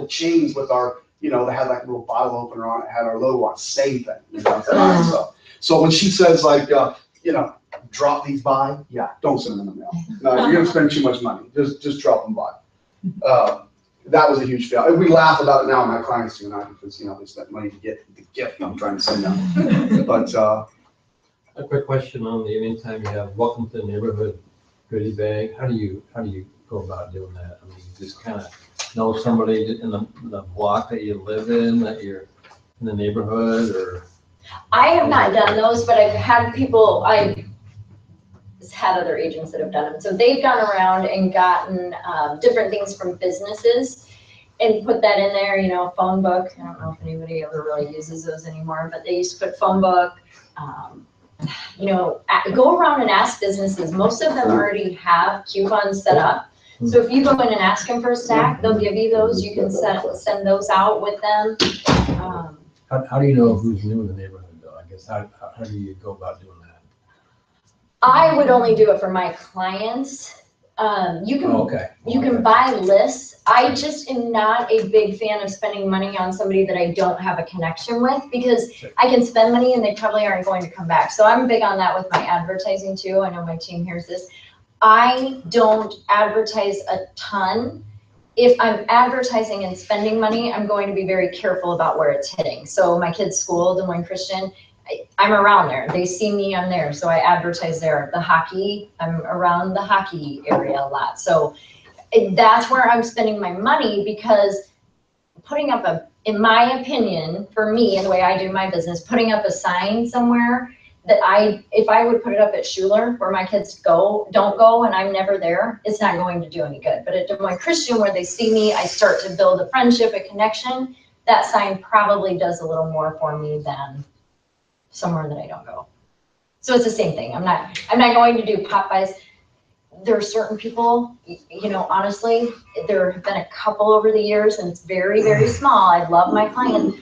chains with our, they had like a little bottle opener on it, had our logo on, same thing. So when she says like, drop these by, yeah, don't send them in the mail. No, you're gonna spend too much money. Just drop them by. That was a huge fail. And we laugh about it now, my clients do not, because they spent money to get the gift I'm trying to send them. But A quick question on anytime you have welcome to the neighborhood goodie bag, how do you go about doing that? I mean, you just kind of know somebody in the block that you live in, that you're in the neighborhood, or? I have not done those, but I've had people, I've had other agents that have done them. So they've gone around and gotten different things from businesses and put that in there, phone book. I don't know if anybody ever really uses those anymore, but they used to put phone book, go around and ask businesses. Most of them already have coupons set up. So if you go in and ask them for a stack, they'll give you those. You can send those out with them. How do you know who's new in the neighborhood, though? I guess, how do you go about doing that? I would only do it for my clients. You can buy lists. I just am not a big fan of spending money on somebody that I don't have a connection with, because I can spend money and they probably aren't going to come back. So I'm big on that with my advertising too. I know my team hears this. I don't advertise a ton. If I'm advertising and spending money, I'm going to be very careful about where it's hitting. So my kids' school, Des Moines Christian, I'm around there. They see me, I'm there. So I advertise there. The hockey, I'm around the hockey area a lot. So that's where I'm spending my money, because putting up in my opinion, for me and the way I do my business, putting up a sign somewhere that if I would put it up at Schuler where my kids don't go and I'm never there, it's not going to do any good. But at Des Moines Christian, where they see me, I start to build a friendship, a connection. That sign probably does a little more for me than somewhere that I don't go. So it's the same thing. I'm not going to do pop-bys. There are certain people, honestly, there have been a couple over the years, and it's very, very small. I love my clients.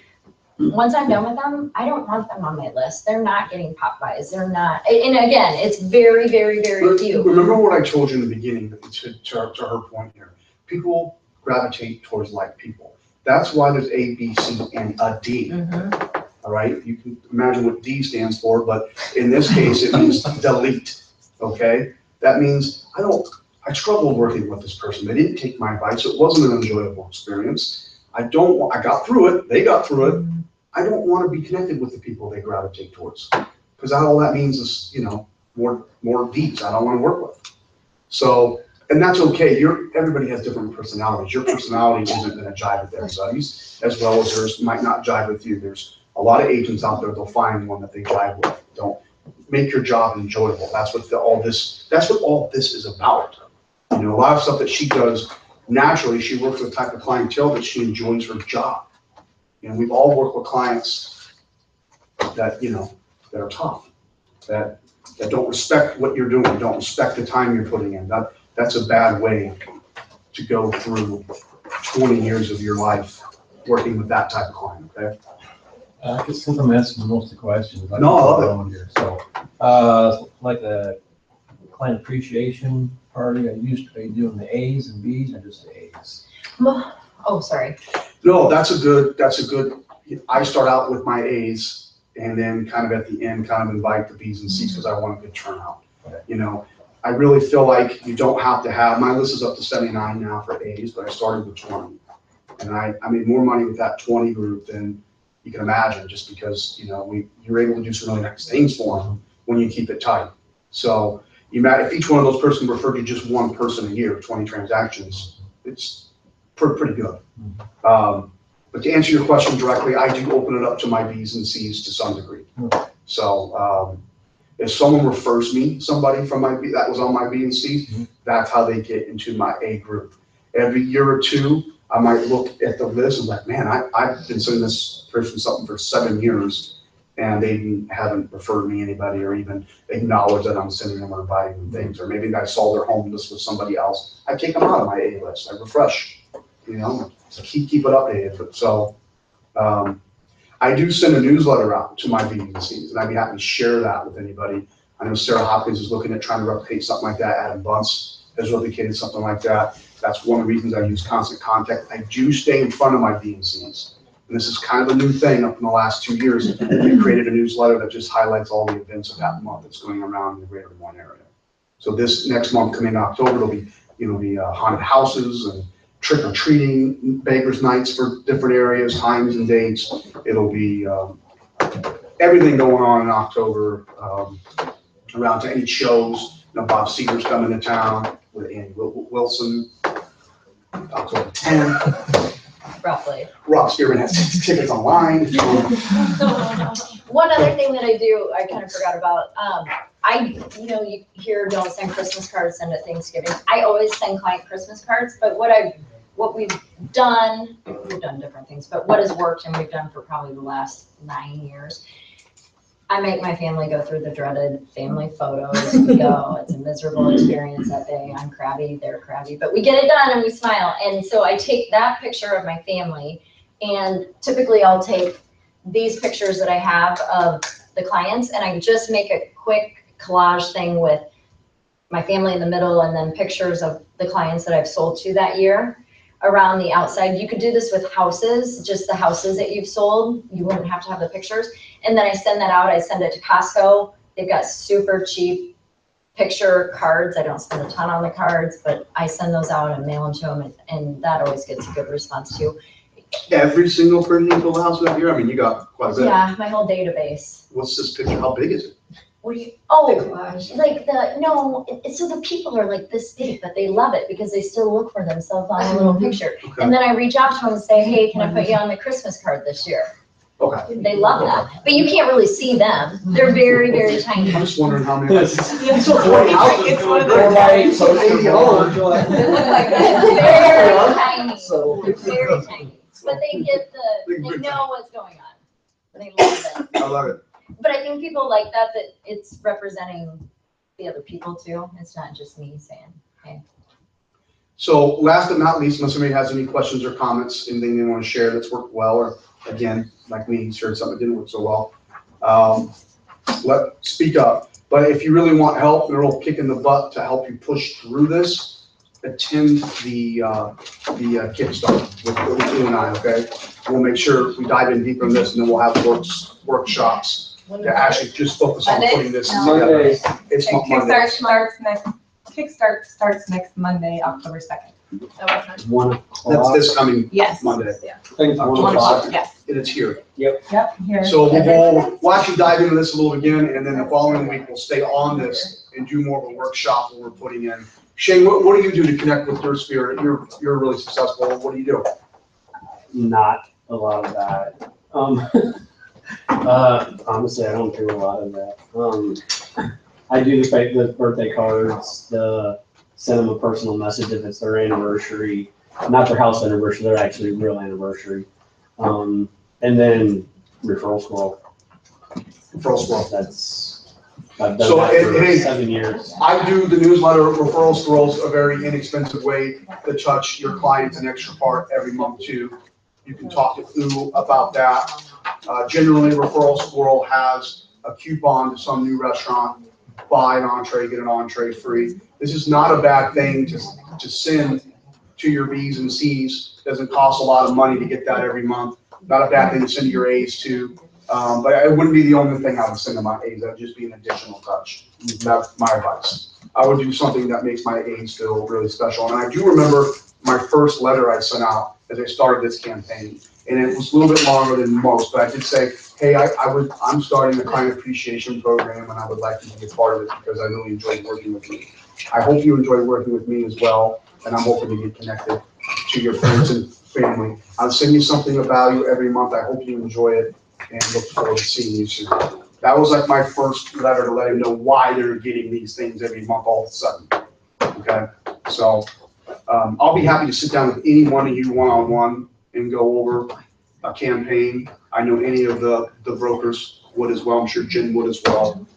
Once I'm done with them, I don't want them on my list. They're not getting pop-bys. They're not, and again, it's very, very, very few. Remember what I told you in the beginning, to her point here. People gravitate towards like people. That's why there's A, B, C, and a D. Mm-hmm. All right, you can imagine what D stands for, but in this case, it means delete, okay? That means I struggled working with this person. They didn't take my advice. It wasn't an enjoyable experience. I got through it, they got through it. I don't want to be connected with the people they gravitate towards, because all that means is, more Ds I don't want to work with. So, and that's okay. Everybody has different personalities. Your personality isn't going to jive with everybody's, as well as theirs might not jive with you. There's a lot of agents out there, they'll find one that they jive with. Don't make your job enjoyable. That's what all this is about. A lot of stuff that she does naturally, she works with a type of clientele that she enjoys her job. We've all worked with clients that, that are tough, that don't respect what you're doing, don't respect the time you're putting in. That's a bad way to go through 20 years of your life working with that type of client, okay? Since I'm asking most of the questions, I love it. Here. So, like the client appreciation party, are you doing the A's and B's or just the A's? Oh, sorry. No, that's a good, I start out with my A's and then kind of at the end, kind of invite the B's and C's because I want a good turnout. You know, I really feel like you don't have to have, my list is up to 79 now for A's, but I started with 20. And I made more money with that 20 group than you can imagine, just because, you know, you're able to do some really nice things for them when you keep it tight. So if each one of those persons referred to just one person a year, 20 transactions, it's pretty good. But to answer your question directly, I do open it up to my B's and C's to some degree. So if someone refers me somebody from my B that was on my B and C, that's how they get into my A group. Every year or two, I might look at the list and like, man, I've been sending this person something for 7 years, and they haven't referred me anybody or even acknowledged that I'm sending them or inviting them things, or maybe I saw their home list with somebody else. I take them out of my A list. I refresh, you know, to keep it updated. But so I do send a newsletter out to my B's and C's, and I'd be happy to share that with anybody. I know Sarah Hopkins is looking at trying to replicate something like that. Adam Bunce has replicated something like that. That's one of the reasons I use constant contact. I do stay in front of my B's and C's. And this is kind of a new thing up in the last 2 years. We created a newsletter that just highlights all the events of that month that's going around in the greater Des Moines area. So this next month, coming in October, it'll be, haunted houses and trick-or-treating, bakers' nights for different areas, times and dates. It'll be everything going on in October, around to any shows. Bob Seger's coming to town with Andy Wilson, October 10th. Roughly. Rob Spearman has tickets online. One other thing that I do, I kind of forgot about, you hear don't send Christmas cards, send at Thanksgiving. I always send client Christmas cards, but what we've done different things, but what has worked and we've done for probably the last 9 years, I make my family go through the dreaded family photos. We go, it's a miserable experience that day. I'm crabby, they're crabby, but we get it done and we smile. And so I take that picture of my family, and typically I'll take these pictures that I have of the clients, and I just make a quick collage thing with my family in the middle and then pictures of the clients that I've sold to that year around the outside. You could do this with houses, just the houses that you've sold. You wouldn't have to have the pictures. And then I send that out. I send it to Costco. They've got super cheap picture cards. I don't spend a ton on the cards, but I send those out and mail them to them, and that always gets a good response too. Every single person you build a house that year? I mean, you got quite a bit. Yeah, my whole database. What's this picture? How big is it? What do you, oh, so the people are like this big, but they love it because they still look for themselves on a little picture. Okay. And then I reach out to them and say, hey, can I put you on the Christmas card this year? Okay. They love that, but you can't really see them. They're very, very tiny. I'm just wondering how many. Yes. It's so 20 houses. It's one of They're those like, so 80 homes. They look like very tiny, So- very tiny. But they know what's going on. They love it. I love it. But I think people like that it's representing the other people too. It's not just me saying, hey. So last but not least, unless somebody has any questions or comments, anything they want to share that's worked well, or again, like me, shared something that didn't work so well, speak up. But if you really want help and a real kick in the butt to help you push through this, attend the Kickstarter with you and I, okay? We'll make sure we dive in deeper in this, and then we'll have workshops to actually just focus on putting this together. Monday. It's Monday. Kickstart starts next Monday, October 2nd. 1 That's o'clock. this coming Yes. Monday, I think it's 1 October o'clock. 2nd, Yes. and it's here. Yep, here. So we'll actually dive into this a little again, and then the following week, we'll stay on this and do more of a workshop where we're putting in. Shane, what do you do to connect with your spirit? You're really successful. What do you do? Not a lot of that. Honestly, I don't do a lot of that. I do the birthday cards, send them a personal message if it's their anniversary, not their house anniversary, they're actually real anniversary. And then referral scroll. Referral scroll. I've done So, that for hey, 7 years. I do the newsletter. Referral scrolls, a very inexpensive way to touch your clients an extra part every month too. You can talk to Lou about that. Generally, referral scroll has a coupon to some new restaurant. Buy an entree, get an entree free. This is not a bad thing to send to your B's and C's. Doesn't cost a lot of money to get that every month. Not a bad thing to send to your A's too. But it wouldn't be the only thing I would send to my A's. That'd just be an additional touch. That's my advice. I would do something that makes my A's feel really special. And I do remember my first letter I sent out as I started this campaign. And it was a little bit longer than most, but I did say, hey, I'm starting a client appreciation program and I would like you to be a part of it because I really enjoyed working with you. I hope you enjoy working with me as well. And I'm hoping to get connected to your friends and family. I'll send you something of value every month. I hope you enjoy it and look forward to seeing you soon. That was like my first letter to let him know why they're getting these things every month all of a sudden. Okay, so I'll be happy to sit down with any one of you one-on-one and go over a campaign. I know any of the brokers would as well. I'm sure Jen would as well.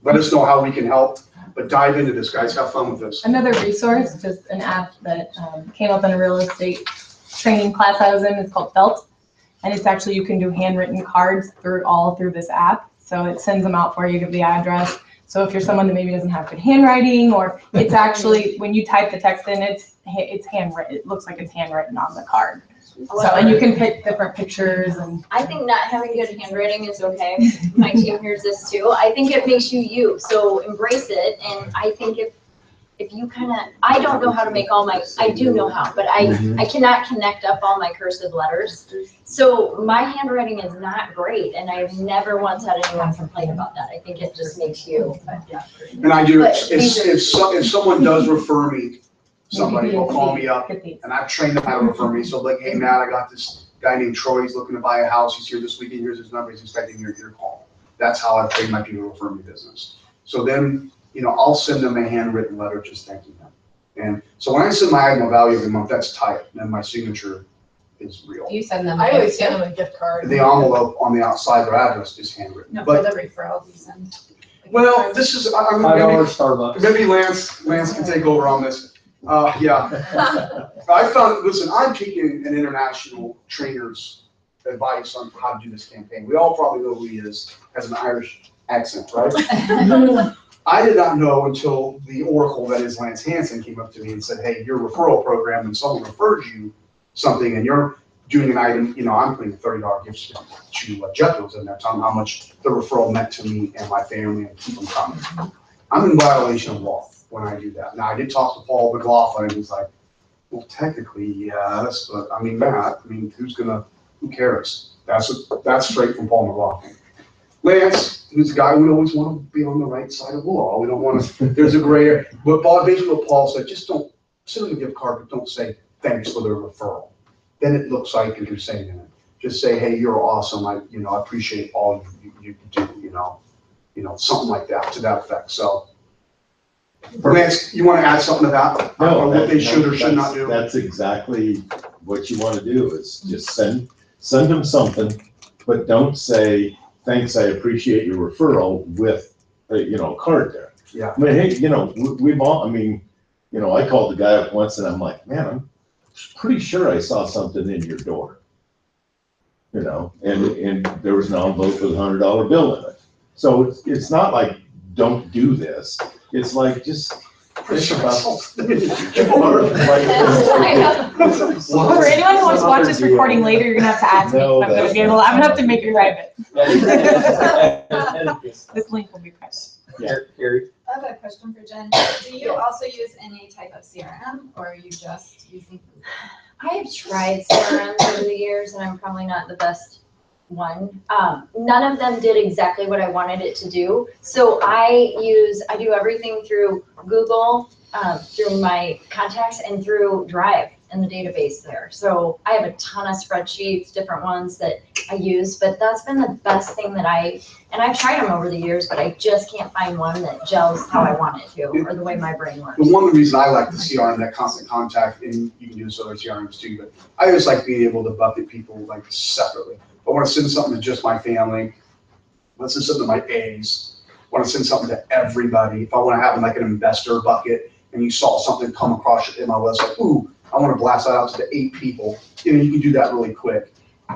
Let us know how we can help, but dive into this, guys. Have fun with this. Another resource, just an app that came up in a real estate training class I was in, is called Felt. And it's actually, you can do handwritten cards through this app. So it sends them out for you, give the address. So if you're someone that maybe doesn't have good handwriting, or it's actually, when you type the text in, it's handwritten. It looks like it's handwritten on the card. So, and you can pick different pictures and. I think not having good handwriting is okay. My team hears this too. I think it makes you you, so embrace it. And I think if you kind of, I don't know how to make all my, I do know how, but I cannot connect up all my cursive letters. So my handwriting is not great, and I've never once had anyone complain about that. I think it just makes you. And I do, But if someone does refer me, somebody will call me up, and I've trained them how to refer me. So like, hey Matt, I got this guy named Troy, he's looking to buy a house, he's here this weekend, here's his number, he's expecting your call. That's how I've trained my people to refer me business. So then, I'll send them a handwritten letter just thanking them. And so when I send my item of value every month, that's typed, and then my signature is real. You send them. I always send them a gift card. The envelope on the outside, their address is handwritten. No, But, for the referrals you send. well, this is, $5 Starbucks. maybe Lance can take over on this. Yeah. I found, listen, I'm taking an international trainer's advice on how to do this campaign. We all probably know who he is, has an Irish accent, right? I did not know until the oracle that is Lance Hansen came up to me and said, hey, your referral program, and someone refers you something and you're doing an item, I'm putting a $30 gift to Jethro's in there, telling them how much the referral meant to me and my family and keep them coming. I'm in violation of law when I do that. Now, I did talk to Paul McLaughlin, and he's like, well, technically, yes, but Matt, who cares? That's straight from Paul McLaughlin. Lance, who's a guy we always want to be on the right side of the law. We don't want to, there's a gray area. But basically what Paul said, just don't send them a gift card, but don't say thanks for the referral. Then it looks like you're saying it. Just say, hey, you're awesome. I appreciate all you do, something like that, to that effect. So, Lance, you want to add something to that? No, Or what they should or should not do? That's exactly what you want to do, is just send them something, but don't say, thanks, I appreciate your referral with, a card there. Yeah. I mean, hey, we've all, I called the guy up once and I'm like, man, I'm pretty sure I saw something in your door. And there was an envelope with a $100 bill in it. So it's not like, don't do this. It's like, just think about. For anyone who wants to watch this recording later, you're gonna have to ask me. No, I'm gonna have to make it private. This link will be private. Carrie. I have a question for Jen. Do you also use any type of CRM, or are you just using? I have tried CRMs over the years, and I'm probably not the best one. None of them did exactly what I wanted it to do. So I do everything through Google, through my contacts, and through Drive in the database there. So I have a ton of spreadsheets, different ones that I use, but that's been the best thing that and I've tried them over the years, but I just can't find one that gels how I want it to, or the way my brain works. One of the reasons I like the CRM, that constant contact, and you can do this with other CRMs too, but I just like being able to bucket people separately. If I want to send something to just my family, I want to send something to my A's, I want to send something to everybody. If I want to have an investor bucket and you saw something come across in my list, like, ooh, I want to blast that out to the 8 people, you can do that really quick.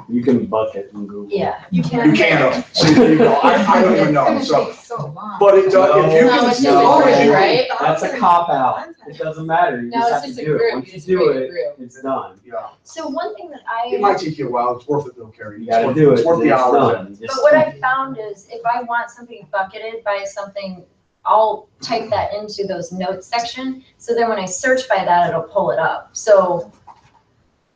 You can bucket and Google. Yeah. You You can. can't, see, there you go, I don't even know, It's so, gonna take so long. but it does, if you No, can. it's as just long as a you- group, right? That's a cop-out. It doesn't matter. You No, just it's have to just a do it. group. Once You you just do create a it, group. it's done. Yeah, So one thing that it might take you a while, it's worth it though, Carrie. You gotta do it. It's worth the It's hours. done. But what I found is if I want something bucketed by something, I'll type that into those notes section. So then when I search by that, it'll pull it up. So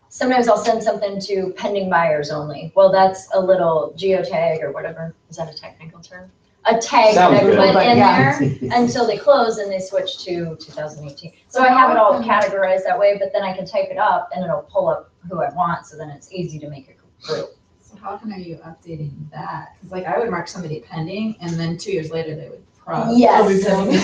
sometimes I'll send something to pending buyers only. Well, that's a little geotag or whatever. Is that a technical term? A tag that Sounds I good. put in Yeah. there until they close and they switch to 2018. So I have it all categorized that way, but then I can type it up and it'll pull up who I want. So then it's easy to make a group. So how often are you updating that? Because like I would mark somebody pending and then 2 years later they would probably. Yes. be pending.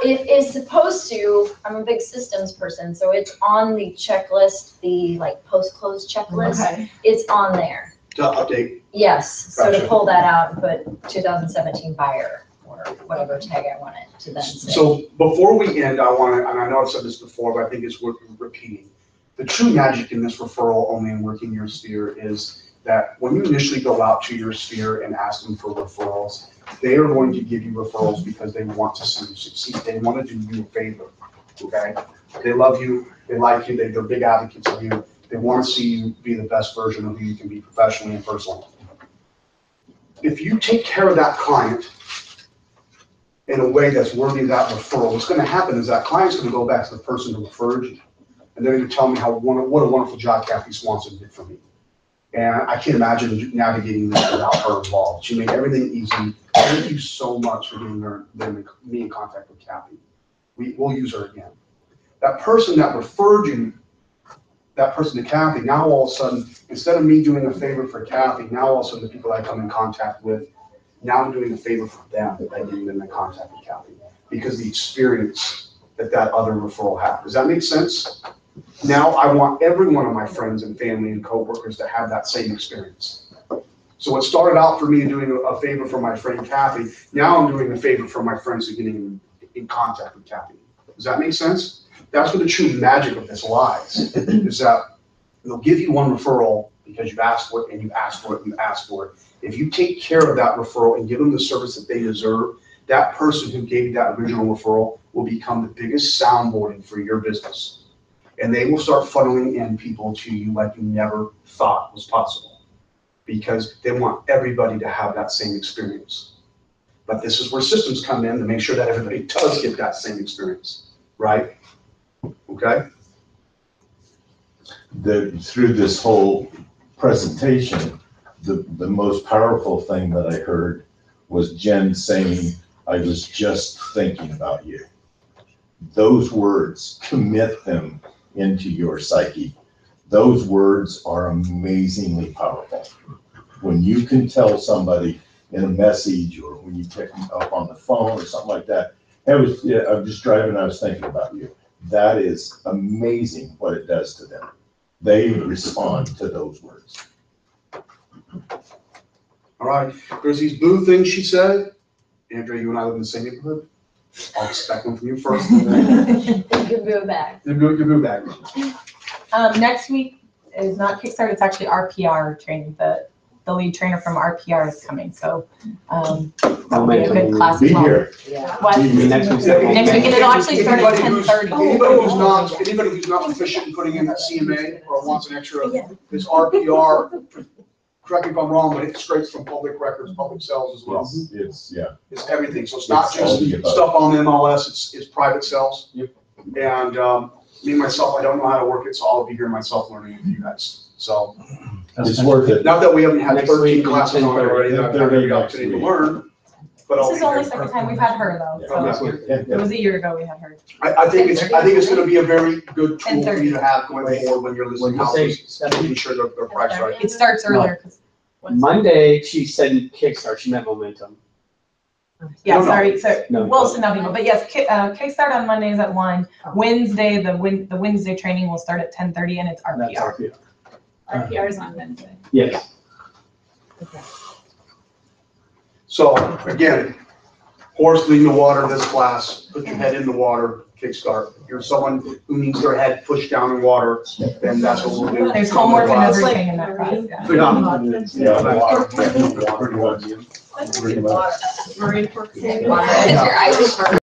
It is supposed to, I'm a big systems person, so it's on the checklist, the like post-close checklist. Okay. It's on there. To update, Yes, so to Gotcha. pull that out and put 2017 buyer or whatever tag I want it to then say. so before we end, I wanna, and I know I've said this before, but I think it's worth repeating. The true magic in this referral only and working your sphere is that when you initially go out to your sphere and ask them for referrals, they are going to give you referrals because they want to see you succeed. They want to do you a favor, okay? They love you, they like you, they're big advocates of you. They want to see you be the best version of who you can be professionally and personally. If you take care of that client in a way that's worthy of that referral, what's going to happen is that client's going to go back to the person who referred you. And they're going to tell me what a wonderful job Kathy Swanson did for me. And I can't imagine navigating this without her involved. She made everything easy. Thank you so much for getting me in contact with Kathy. We'll use her again. That person that referred you, that person to Kathy, now all of a sudden, instead of me doing a favor for Kathy, now all of a sudden the people I come in contact with, now I'm doing a favor for them by getting them in contact with Kathy. Because the experience that other referral had. Does that make sense? Now I want every one of my friends and family and coworkers to have that same experience. So what started out for me doing a favor for my friend Kathy, now I'm doing a favor for my friends who are getting in contact with Kathy. Does that make sense? That's where the true magic of this lies, is that they'll give you one referral because you've asked for it and you asked for it and you asked for it. If you take care of that referral and give them the service that they deserve, that person who gave that original referral will become the biggest soundboarding for your business. And they will start funneling in people to you like you never thought was possible, because they want everybody to have that same experience. But this is where systems come in to make sure that everybody does get that same experience, right? Okay? Through this whole presentation, the most powerful thing that I heard was Jen saying, "I was just thinking about you." Those words, commit them into your psyche. Those words are amazingly powerful. When you can tell somebody in a message or when you pick them up on the phone or something like that, I'm just driving, I was thinking about you. That is amazing what it does to them. They respond to those words. All right, there's these blue things she said. Andrea, you and I live in the same neighborhood. I'll expect one from you first. You can move back. You move back. Next week is not Kickstart, it's actually RPR training. The lead trainer from RPR is coming, so that'll be a good class Be as well. here. What? You mean next week? Next week, and it'll actually start at Anybody 10:30. Anybody who's not proficient in putting in that CMA or wants an extra, this RPR, correct me if I'm wrong, but it scrapes from public records, public sales as well. It's yeah. It's everything, so it's not It's all just the above. stuff on the MLS, it's private sales. Yep. And me, myself, I don't know how to work it, so I'll be here myself learning with you guys. So, It's worth it. not that we haven't had Next 13 week, classes on it already, that I've had every opportunity to learn, but I'll This be is only here. second time we've had her though, so it was a year ago we had her. I think it's gonna be a very good tool for you to have going forward when you're listing What'd you say, houses, Stephanie? making sure they're priced right. It starts earlier, 'cause- Monday, she said Kickstart, she meant momentum. yeah, No. sorry, No. well, so now people, but yes, Kickstart on Mondays at 1. Wednesday, the Wednesday training will start at 10:30 and it's That's RPR. RPR. RPR is on Wednesday. Yes. So again, Horse leading the water, this class, put your head in the water, kickstart. If you're someone who needs their head pushed down in water, then that's what we'll do. There's homework and Class. everything in that class, yeah. Yeah. Marine Corps. It's your Irish part.